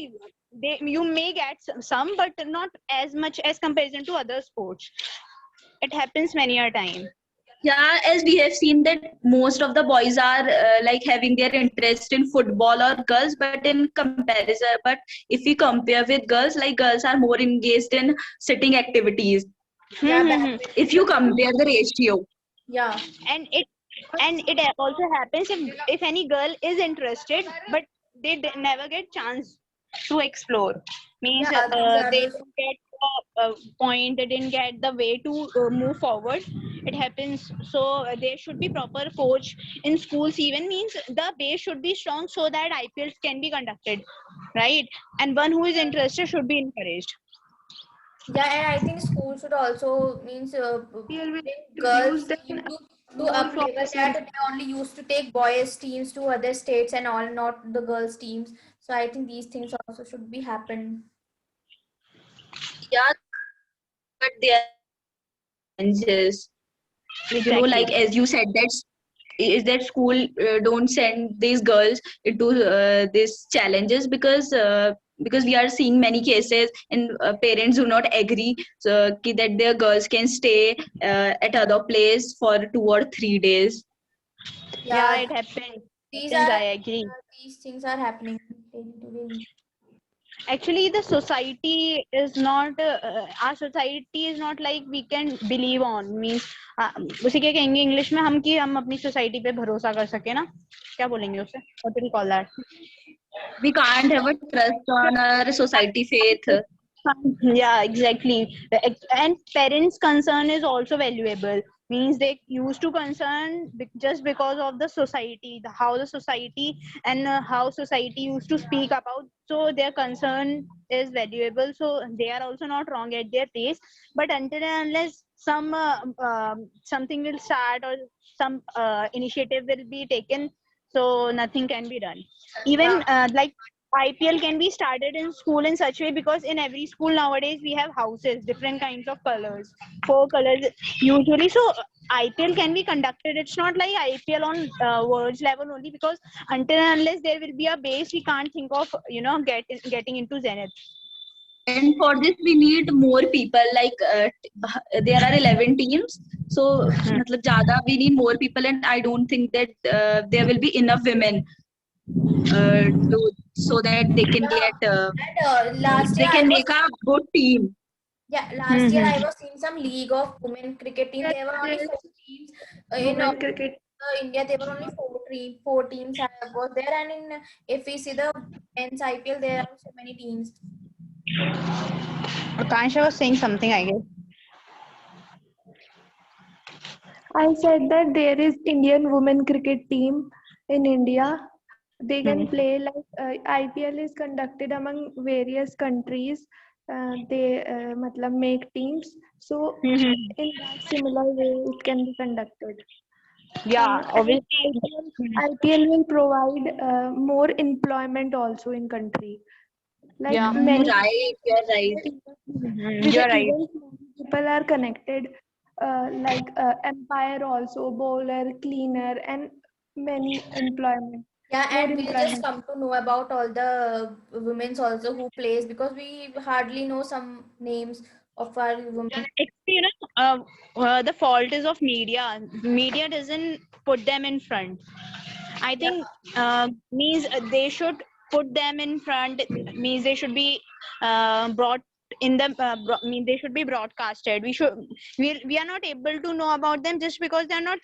you may get some, but not as much as comparison to other sports. It happens many a time. yeah, as we have seen that most of the boys are like having their interest in football or girls, but in comparison, but if we compare with girls, like girls are more engaged in sitting activities. Yeah, If badminton. you compare the ratio. Yeah. and it also happens if any girl is interested, but they never get chance to explore. Means Yeah, these are they the didn't get the point, they didn't get the way to move forward. It happens. So there should be proper coach in schools. Even means the base should be strong so that IPLs can be conducted, right? And one who is interested should be encouraged. yeah, and I think school should also means IPL will bring introduce girls them team to more up level that properly. they only used to take boys teams to other states and all, not the girls teams. So I think these things also should be happen. Yeah, but there are challenges. Exactly. Like as you said, that school don't send these girls into these challenges because we are seeing many cases and parents do not agree that their girls can stay at other place for 2 or 3 days. Yeah, Yeah, it happens. these Happens, are I agree. these things are happening daily to daily. Actually the society is not our society is not like we can believe on. Means उसे क्या कहेंगे English में हम कि हम अपनी society पे भरोसा कर सके ना, क्या बोलेंगे उसे, what do you call that? We can't have a trust on our society faith. Yeah, exactly. And parents concern is also valuable. Means they used to concern just because of the society, how the society and how society used to speak about, so their concern is valuable. So they are also not wrong at their place. But until and unless something will start or some initiative will be taken, so nothing can be done. Even Yeah, like IPL can be started in school in such way, because in every school nowadays we have houses, different kinds of colors, 4 colors usually. So IPL can be conducted. It's not like IPL on words level only, because until and unless there will be a base, we can't think of getting into Zenith. And for this we need more people, like there are 11 teams, so matlab zyada we need more people, and I don't think that there will be enough women so that they can get and last they year can make a good team. last year I was seeing some league of women cricket team. Yes, There were only yes, 4 teams in women cricket. India. There were only four teams was there, and in if we see the men's IPL, there are so many teams. Akansha was saying something, I guess. I said that there is Indian women cricket team in India. They can play like IPL is conducted among various countries. They matlab make teams. So Mhm. in that similar way, it can be conducted. Yeah, And obviously. IPL will provide more employment also in country. Like Yeah, Mm, many right, you're right. with the you're right. events, many people are connected empire also, bowler, cleaner, and many employment. Yeah, More and we'll just employment. come to know about all the women's also who plays, because we hardly know some names of our women. Actually, the fault is of media. Media doesn't put them in front. I Yeah, think means they should put them in front. Means they should be brought in the. Mean they should be broadcasted. We are not able to know about them just because they are not.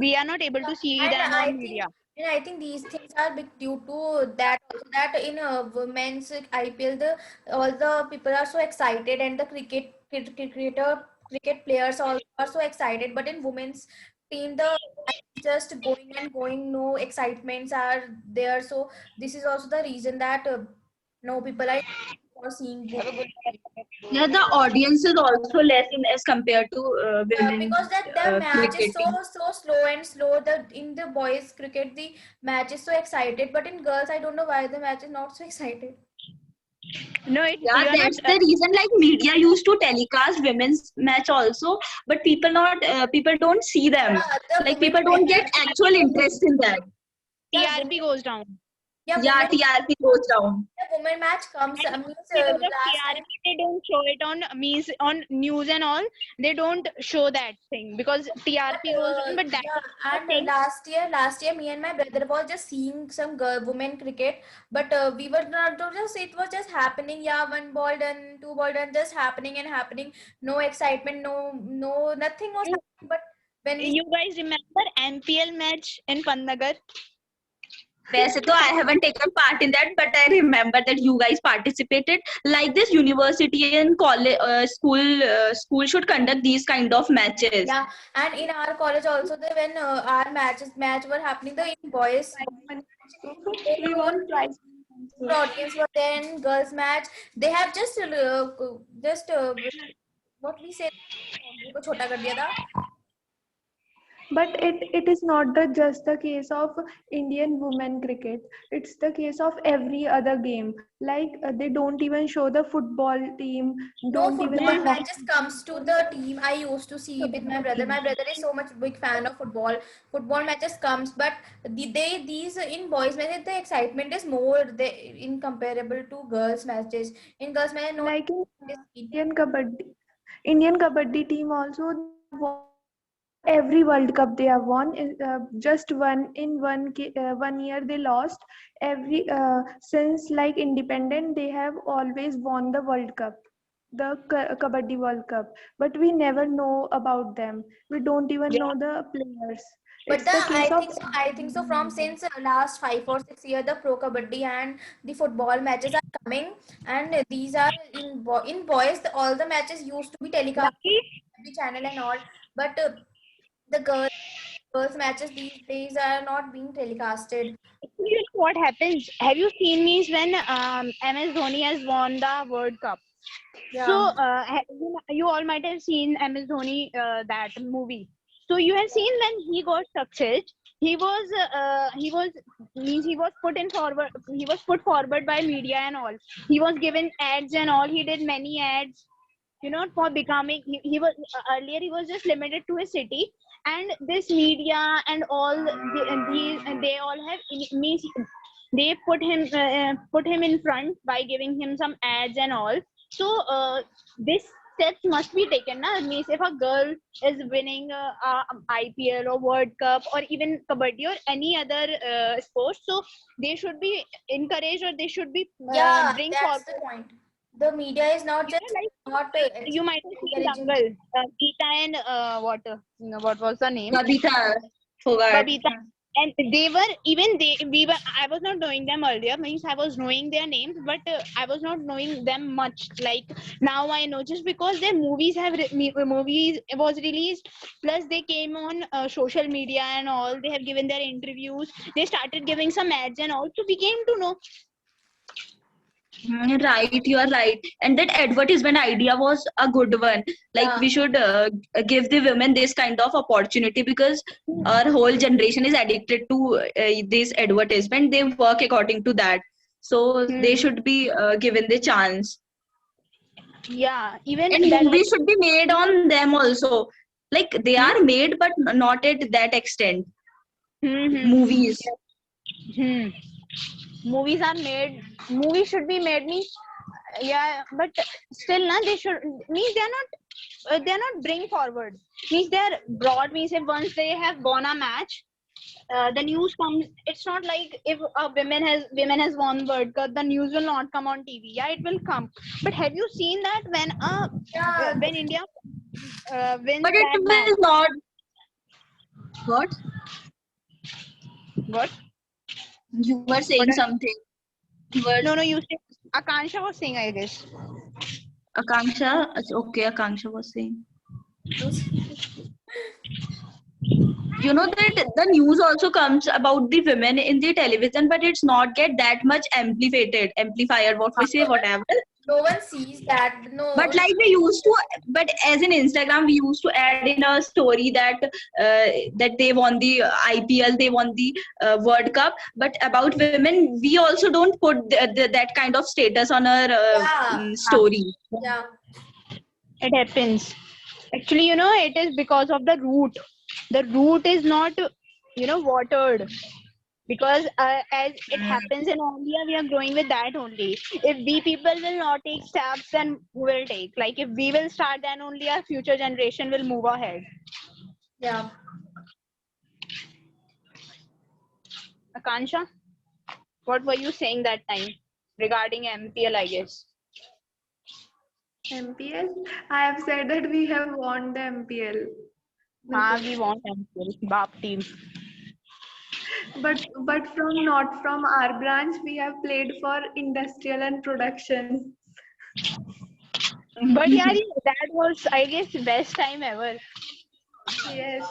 We are not able to see and them on media. I think these things are big due to that also, that in women's IPL, the all the people are so excited, and the cricket players also are so excited, but in women's team the match is just going and going, no excitements are there. So this is also the reason that no people are for seeing women. Yeah, the audience is also less in as compared to women's Because that the match is so cricketing. slow and slow. The in the boys cricket the match is so excited, but in girls I don't know why the match is not so excited. No, Yeah, you are not. that's the reason. Like media used to telecast women's match also, but people don't see them. The Like women people don't get actual interest in that. yeah, TRP goes down. Yeah, TRP goes down. the women match comes And means because of last time. TRP, they don't show it on means on news and all. They don't show that thing because TRP goes on. But that is Yeah, the and thing. last year, me and my brother was just seeing some women cricket, but we were not just, it was just happening. Yeah, one ball done, two ball done, just happening and happening. No excitement, no, nothing was happening. But when we You guys remember MPL match in Panagar? वैसे तो I haven't taken part in that, but I remember that you guys participated. Like this, university and college, school should conduct these kind of matches. yeah, and in our college also, when our match were happening, the in boys We won prize. audience were there, in girls match they have just what we say को छोटा कर दिया था. But it is not just the case of Indian women cricket. It's the case of every other game. Like they don't even show the football team, No don't even the football hockey matches comes to the team. I used to see with my brother. My brother is so much big fan of football. Football matches comes, but these in boys matches the excitement is more incomparable to girls matches. In girls matches, no like in excitement is seen. Indian kabaddi team also won every World Cup they have won. Just one year they lost. Every since like independent they have always won the World Cup, the Kabaddi World Cup. But we never know about them. We don't even know the players. But It's the case of I think so from since last 5 or 6 years, the pro kabaddi and the football matches are coming, and these are in boys. All the matches used to be telecast Lucky. on every channel and all, but the girls matches these days are not being telecasted. You know what happens? Have you seen means when MS Dhoni has won the World Cup? Yeah. So you all might have seen MS Dhoni that movie. So you have seen when he got success, he was means he was put forward by media and all. He was given ads and all. He did many ads. For becoming he was earlier he was just limited to a city, and this media and all these they all have means they put him in front by giving him some ads and all. So this steps must be taken now. Means if a girl is winning IPL or World Cup or even kabaddi or any other sports, so they should be encouraged, or they should be Yeah, bring that's forward. the point. The media is not just Like not you might have seen encouraging. Dangal, Geeta and what was the name? Babita, forgot. Babita. And they were even we were. I was not knowing them earlier. Means I was knowing their names, but I was not knowing them much. Like now I know, just because their movies movies was released. Plus they came on social media and all. They have given their interviews. They started giving some ads and all. So we came to know. Right, you are right. And that advertisement idea was a good one. Like Yeah. we should give the women this kind of opportunity, because our whole generation is addicted to this advertisement. They work according to that. So they should be given the chance. Yeah, even And that, like movies should be made on them also. Like they are made, but not at that extent. Movies. Movies are made. Movies should be made. Means, yeah, but still, na, they should means they are not bring forward. Means they are broad. Means if once they have won a match, the news comes. It's not like if a women has won World Cup, the news will not come on TV. Yeah, it will come. But have you seen that when India wins But it that match? will not. What? What? You were saying something. You were No, you say Akansha was saying, I guess. Akanksha. Okay, Akanksha was saying. You know that the news also comes about the women in the television, but it's not get that much amplified, what we say, whatever. No one sees that. No. But like we used to, but as in Instagram, we used to add in a story that that they won the IPL, they won the World Cup. But about women, we also don't put that kind of status on our story. Yeah. It happens. Actually, it is because of the root. The root is not, watered. Because as it happens in India, we are growing with that only. If we people will not take steps, then who will take? Like if we will start, then only our future generation will move ahead. Yeah. Akansha, what were you saying that time regarding MPL, I guess? MPL? I have said that we have won the MPL. We want MPL, BAP team. But not from our branch. We have played for industrial and production. But yeah, that was, I guess, best time ever. Yes.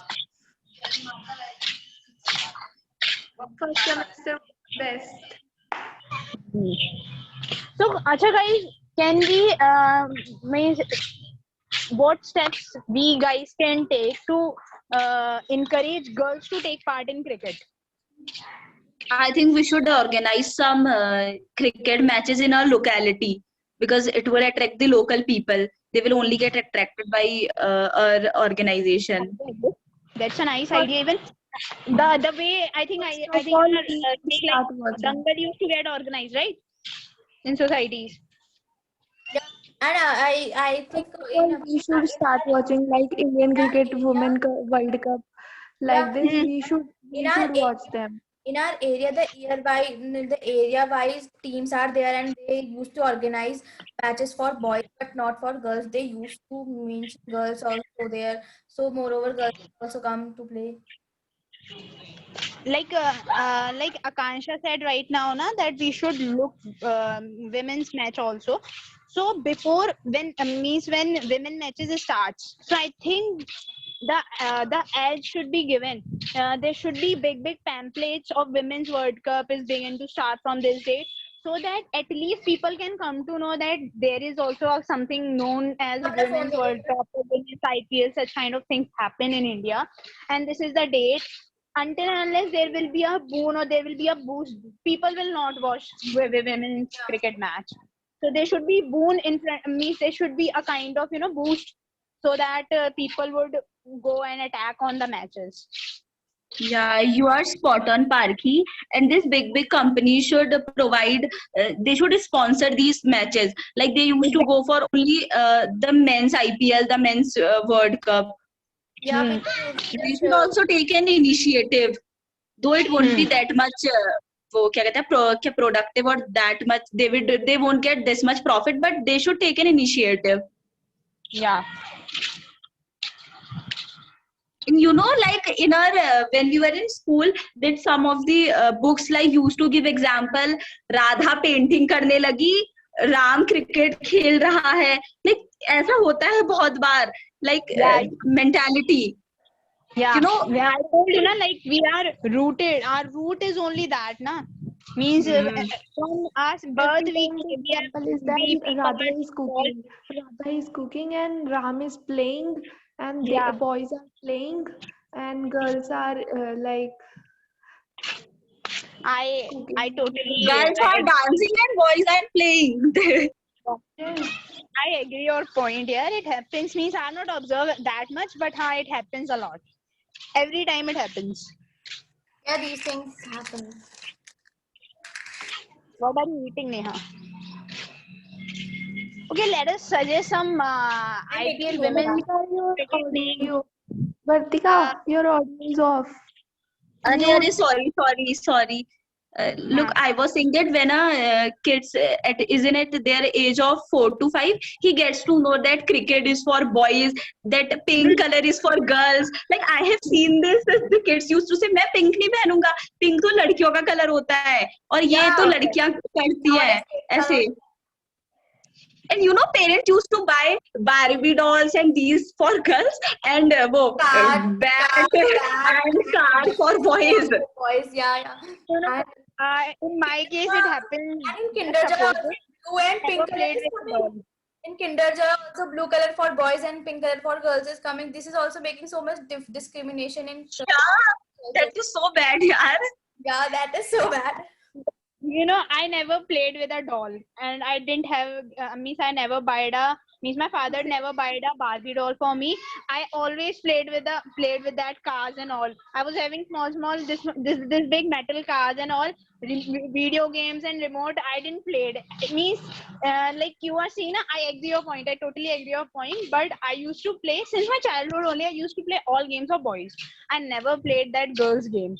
First semester was best. So, acha guys, can we means what steps we guys can take to encourage girls to take part in cricket? I think we should organize some cricket matches in our locality because it will attract the local people. They will only get attracted by our organization. That's a nice idea. Even the way I think First I of think all, like we start watching. Dangal used to get organized, right? In societies. And I think Well, we should start watching like Indian Cricket Women World Cup. Like this, we should watch them. in our area, the area wise teams are there, and they used to organize matches for boys but not for girls. They used to mention girls also there, so moreover girls also come to play. Like Akansha said right now, na, that we should look women's match also. So before when when women matches starts, so I think the ad should be given. There should be big pamphlets of women's World Cup is beginning to start from this date, so that at least people can come to know that there is also something known as women's World Cup or women's IPL. Such kind of things happen in India, and this is the date. Until and unless there will be a boon or there will be a boost, people will not watch women's cricket match. So there should be boon in front. Means there should be a kind of boost, so that people would go and attack on the matches. Yeah, you are spot on, Parki. And this big company should provide. They should sponsor these matches. Like they used to go for only the men's IPL, the men's World Cup. Yeah, They should also take an initiative, though it won't be that much. वो क्या कहते हैं क्या productive or that much they won't get this much profit, but they should take an initiative. Yeah. And like in our when we were in school, that some of the books like used to give example, Radha painting करने लगी, Ram cricket खेल रहा है. Like ऐसा होता है बहुत बार. Like mentality. Yeah. I told you, like we are rooted. Our root is only that, na. Means from us birth Radha is cooking and Ram is playing, and the boys are playing and girls are like I totally girls are dancing and boys are playing. I agree your point here. It happens means I have not observed that much, but it happens a lot. Every time it happens. Yeah, these things happen. What are you eating, Neha? Okay, let us suggest some I'm IPL making women momo. Vartika, your cricket name. audio. Vartika, your audio is off. Arey, Mute. sorry. Look, I was saying that when a kids isn't at their age of 4 to 5, he gets to know that cricket is for boys, that pink color is for girls. Like I have seen this. The kids used to say, "मैं pink नहीं पहनूंगा. Pink तो लड़कियों का color होता है, और ये तो Yeah, लड़कियां करती हैं nowadays kids are ऐसे." And you know, parents used to buy Barbie dolls and these for girls, and bat and car for boys. boys, yeah. You know, And, in my case, it happens and in just Kinder Joy also opposite. blue and Never pink color played is with a coming. doll. In Kinder Joy also blue color for boys and pink color for girls is coming. This is also making so much discrimination in Yeah, that is so bad, yaar. yeah, that is so bad. You know, I never played with a doll, and I didn't have means I never bought a means my father never bought a Barbie doll for me. I always played with that cars and all. I was having small this big metal cars and all, video games and remote. I didn't play it means like you are seeing. I agree your point. I totally agree your point. But I used to play since my childhood only. I used to play all games of boys. I never played that girls game.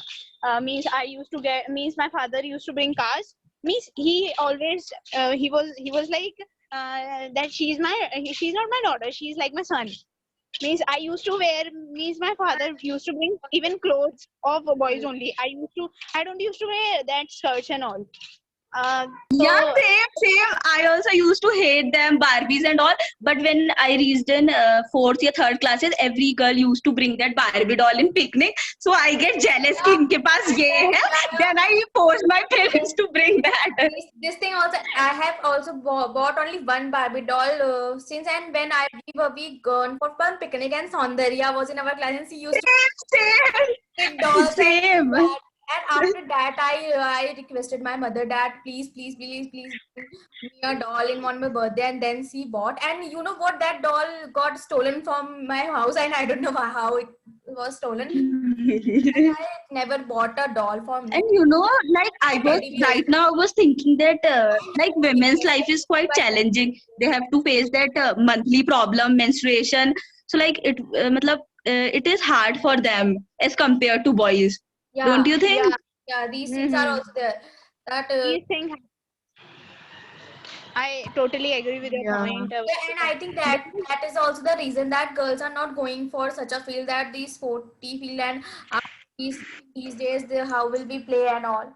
Means I used to get means my father used to bring cars. Means he always he was like that she's not my daughter. She's like my son. Means I used to wear means my father used to bring even clothes of boys only. I don't used to wear that skirts and all. Yeah, So same. I also used to hate them, Barbies and all. But when I reached in fourth or third classes, every girl used to bring that Barbie doll in picnic. So I get jealous कि इनके पास ये है. Then I force my parents to bring that. This thing also, I have also bought only one Barbie doll since and when we gone for fun picnic and Saundarya was in our class and she used to pick Same, dolls same. and after that I requested my mother that please bring me a doll in on my birthday, and then she bought, and you know what, that doll got stolen from my house and I don't know how it was stolen. And I never bought a doll for me. And you know, like Teddy bear. right now, I was thinking that like women's life is quite challenging. They have to face that monthly problem, menstruation. So like it is hard for them as compared to boys. Don't you think? Yeah, these things are also there. That these things I totally agree with your Yeah. point. yeah, and I think that is also the reason that girls are not going for such a field, that these sporty field, and these days how will we play and all.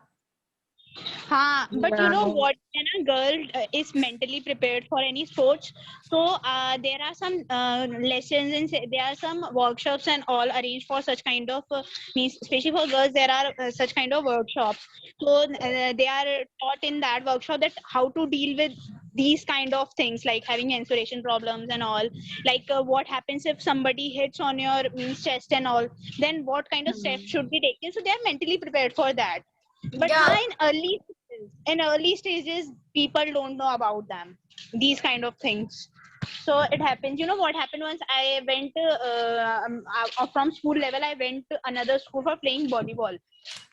But you know what? When a girl is mentally prepared for any sports, so there are some lessons and there are some workshops and all arranged for such kind of means, especially for girls. There are such kind of workshops. So they are taught in that workshop that how to deal with these kind of things like having menstruation problems and all. Like what happens if somebody hits on your means chest and all. Then what kind of steps should be taken? So they are mentally prepared for that. But Yeah, in early stages, people don't know about them. These kind of things. So it happens. You know what happened once? I went from school level. I went to another school for playing volleyball.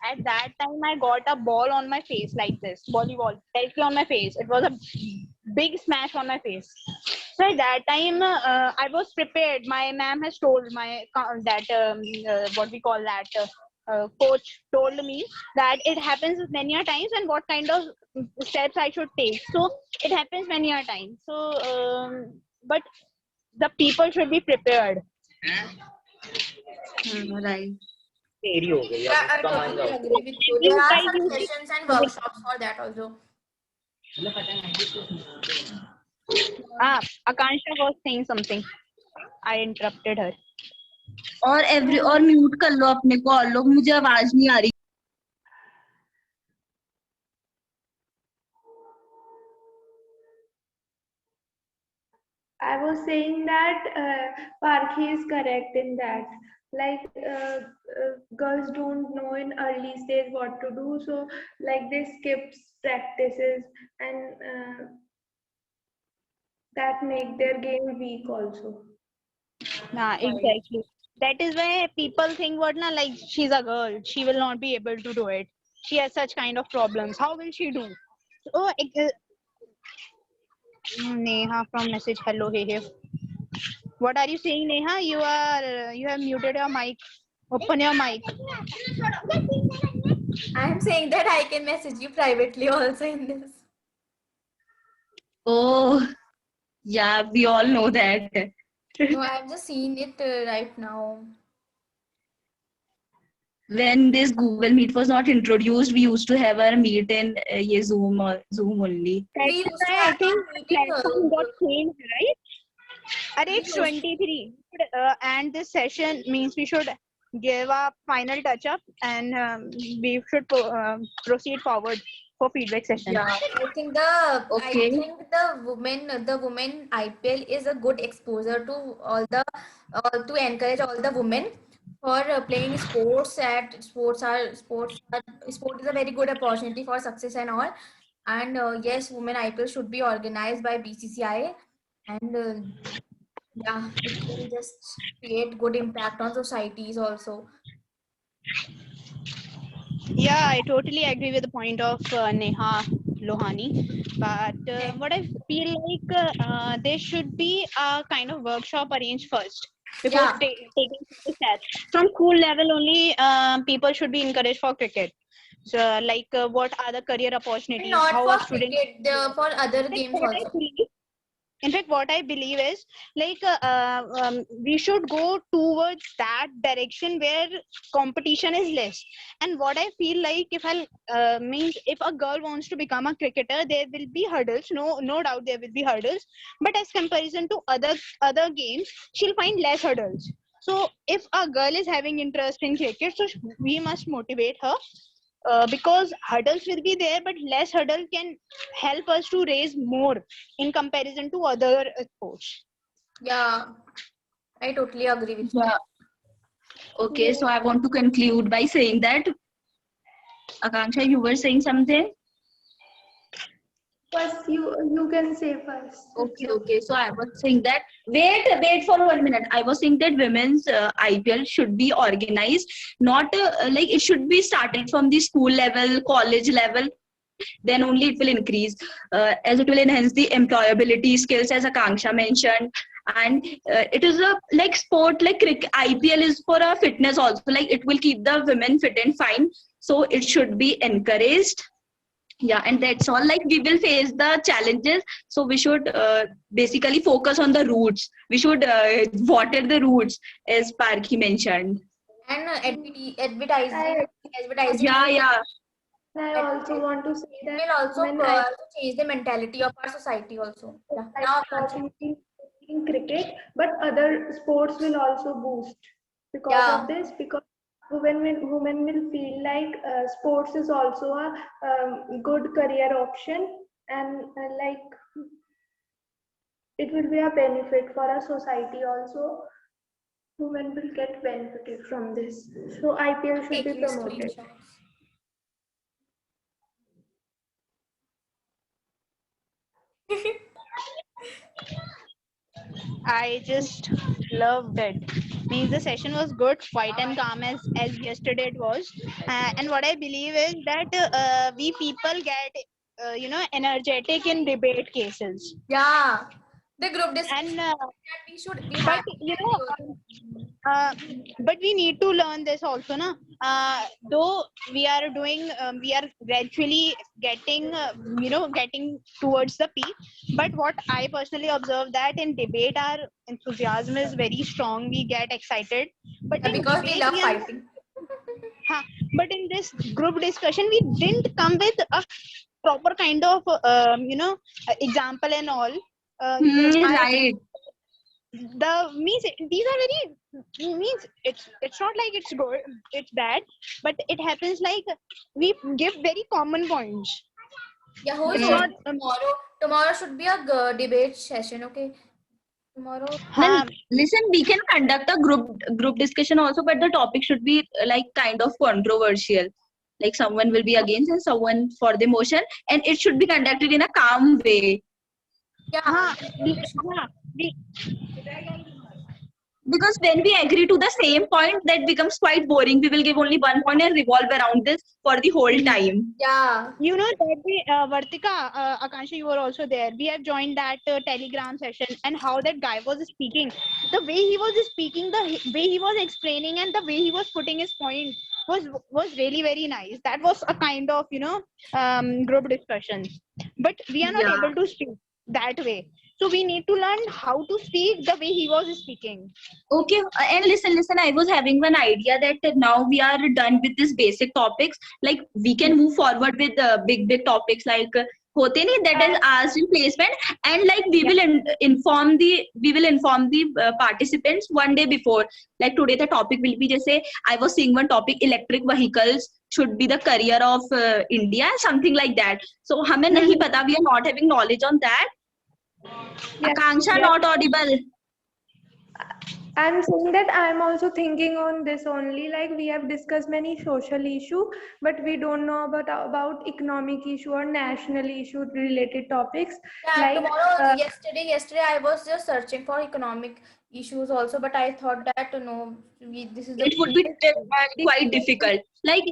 At that time, I got a ball on my face like this, volleyball directly on my face. It was a big smash on my face. So at that time, I was prepared. My ma'am has told my that what we call that coach told me that it happens many a times and what kind of steps I should take. So it happens many a times. So but the people should be prepared. Right. yeah, I totally agree with you. You There are guys some used sessions and workshops for that also. Akansha was saying something. I interrupted her. और mute कर लो अपने को, और लोग, मुझे आवाज नहीं आ रही. I was saying that Parkhi is correct in that. Like girls don't know in early stage what to do, so like they skip practices and that make their game weak also. Nah, exactly. That is why people think what na, like she's a girl, she will not be able to do it. She has such kind of problems. How will she do? Oh, Neha from message. Hello, hey, hey. What are you saying, Neha? You have muted your mic. Open your mic. I'm saying that I can message you privately also in this. Oh, yeah, we all know that. No, I've just seen it right now. When this Google Meet was not introduced, we used to have our meet in Zoom or Zoom only. That We is used to why I have think a the meeting. platform got changed, right? And We it's used- 23. And this session means we should give a final touch up and we should proceed forward for feedback session. Yeah. I Okay. think the women IPL is a good exposure to all the to encourage all the women for playing sports. Sport is a very good opportunity for success and all. And yes, women IPL should be organized by BCCI, and yeah, it will just create good impact on societies also. Yeah, I totally agree with the point of Neha Lohani. But what I feel like there should be a kind of workshop arranged first before Yeah. taking the steps. From school level only, people should be encouraged for cricket. So, like, what are the career opportunities? Not How for a student. cricket, for other Like, games what I also. believe in fact what I believe is like we should go towards that direction where competition is less. And what I feel like if I means if a girl wants to become a cricketer, there will be hurdles, no doubt there will be hurdles, but as comparison to other games she'll find less hurdles. So if a girl is having interest in cricket, so we must motivate her, because hurdles will be there, but less hurdle can help us to raise more in comparison to other sports. Yeah, I totally agree with you. Yeah. Okay, so I want to conclude by saying that, Akanksha, you were saying something? First, you can say first. Okay. So I was saying that, wait for 1 minute. I was saying that women's IPL should be organized, not like it should be started from the school level, college level. Then only it will increase, as it will enhance the employability skills, as Akanksha mentioned. And it is a like sport like IPL is for a fitness also. Like it will keep the women fit and fine. So it should be encouraged. Yeah, and that's all. Like we will face the challenges, so we should basically focus on the roots. We should water the roots, as Parki mentioned. And advertising Yeah. I also want to say that will also when I change the mentality of our society also. Yeah. like Now, opportunity in cricket, but other sports will also boost because yeah, of this. Because women will feel like sports is also a good career option, and like it will be a benefit for our society also. Women will get benefited from this. So IPL should be taking promoted. screenshots. I just loved it. Means the session was good, quiet and calm as yesterday it was. And what I believe is that we people get energetic in debate cases. Yeah, the group discussion And that we but have you that know uh, but we need to learn this also na. Though we are doing we are gradually getting towards the peak, but what I personally observe that in debate our enthusiasm is very strong, we get excited, but in because we debate love we are fighting. but in this group discussion we didn't come with a proper kind of example and all. I Right. the means these are very means it's not like it's good, it's bad, but it happens like we give very common points. Yeah, who is It's Mm. not hosting tomorrow? Tomorrow should be a debate session. Okay, tomorrow. Then um, listen, we can conduct a group discussion also, but the topic should be like kind of controversial. Like someone will be against and someone for the motion, and it should be conducted in a calm way. Yeah. हाँ, हाँ, we- Because when we agree to the same point, that becomes quite boring. We will give only one point and revolve around this for the whole time. Yeah. you know that day, Vartika, Akansha, you were also there. We have joined that Telegram session, and how that guy was speaking, the way he was speaking, way he was explaining, and the way he was putting his point was really very nice. That was a kind of group discussion, but we are not Yeah. able to speak that way. So we need to learn how to speak the way he was speaking. Okay, and listen. I was having one idea that now we are done with this basic topics. Like we can move forward with big topics like hote nahi, that is asked in placement, and like we will inform the participants one day before. Like today the topic will be just say I was seeing one topic, electric vehicles should be the career of India, something like that. So हमें नहीं पता, we are not having knowledge on that. Yes. Akanksha Yes. not audible. I'm saying that I'm also thinking on this only. Like we have discussed many social issue, but we don't know about economic issue or national issue related topics. Yeah, Like tomorrow, yesterday I was just searching for economic issues also, but I thought that no, this is the It would be quite difficult. Like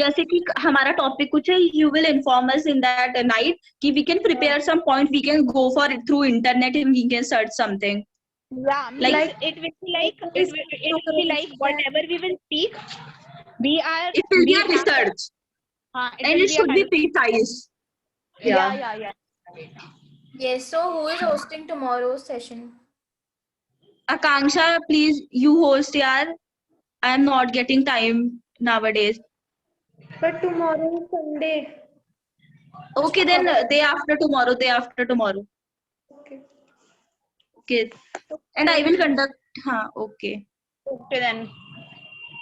जैसे कि हमारा topic कुछ है, you will inform us in that night कि we can prepare some point, we can go for it through internet and we can search something. Yeah, means Like it will be like it will be like whatever we will speak, we are it will be we a have research it and will it be a should kind be of, precise. yeah. Yes. So who is hosting tomorrow's session? Akanksha, please you host yaar. I am not getting time nowadays. but tomorrow is Sunday. Okay, then day after tomorrow. Okay. Okay, and I will conduct. Okay. Okay then.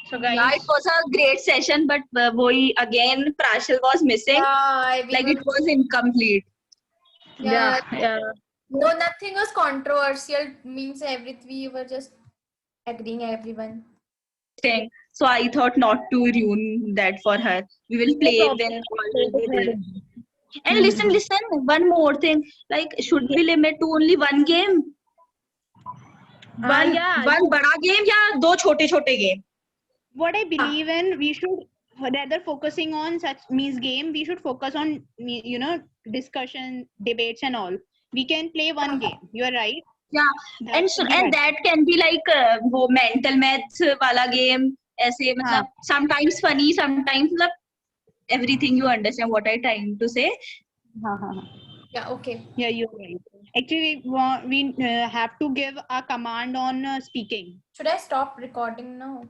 So Yeah, guys, it was a great session, but we again Prashal was missing. Yeah, we Like were, it was incomplete. yeah. yeah. No, nothing was controversial. Means everything we were just agreeing everyone. Interesting. So I thought not to ruin that for her. We will No play problem. when all will be there. And listen, one more thing. Like, should we limit to only one game? Yeah. One बड़ा game या दो छोटे छोटे game? What I believe in, we should rather focusing on such means game. We should focus on discussion, debates, and all. We can play one game. You are right. Yeah, That would be and better. that can be like वो mental maths वाला game. ऐसे मतलब sometimes funny, sometimes मतलब everything you understand what I trying to say. Yeah. Okay. Yeah, you're right. Actually, we have to give a command on speaking. Should I stop recording now?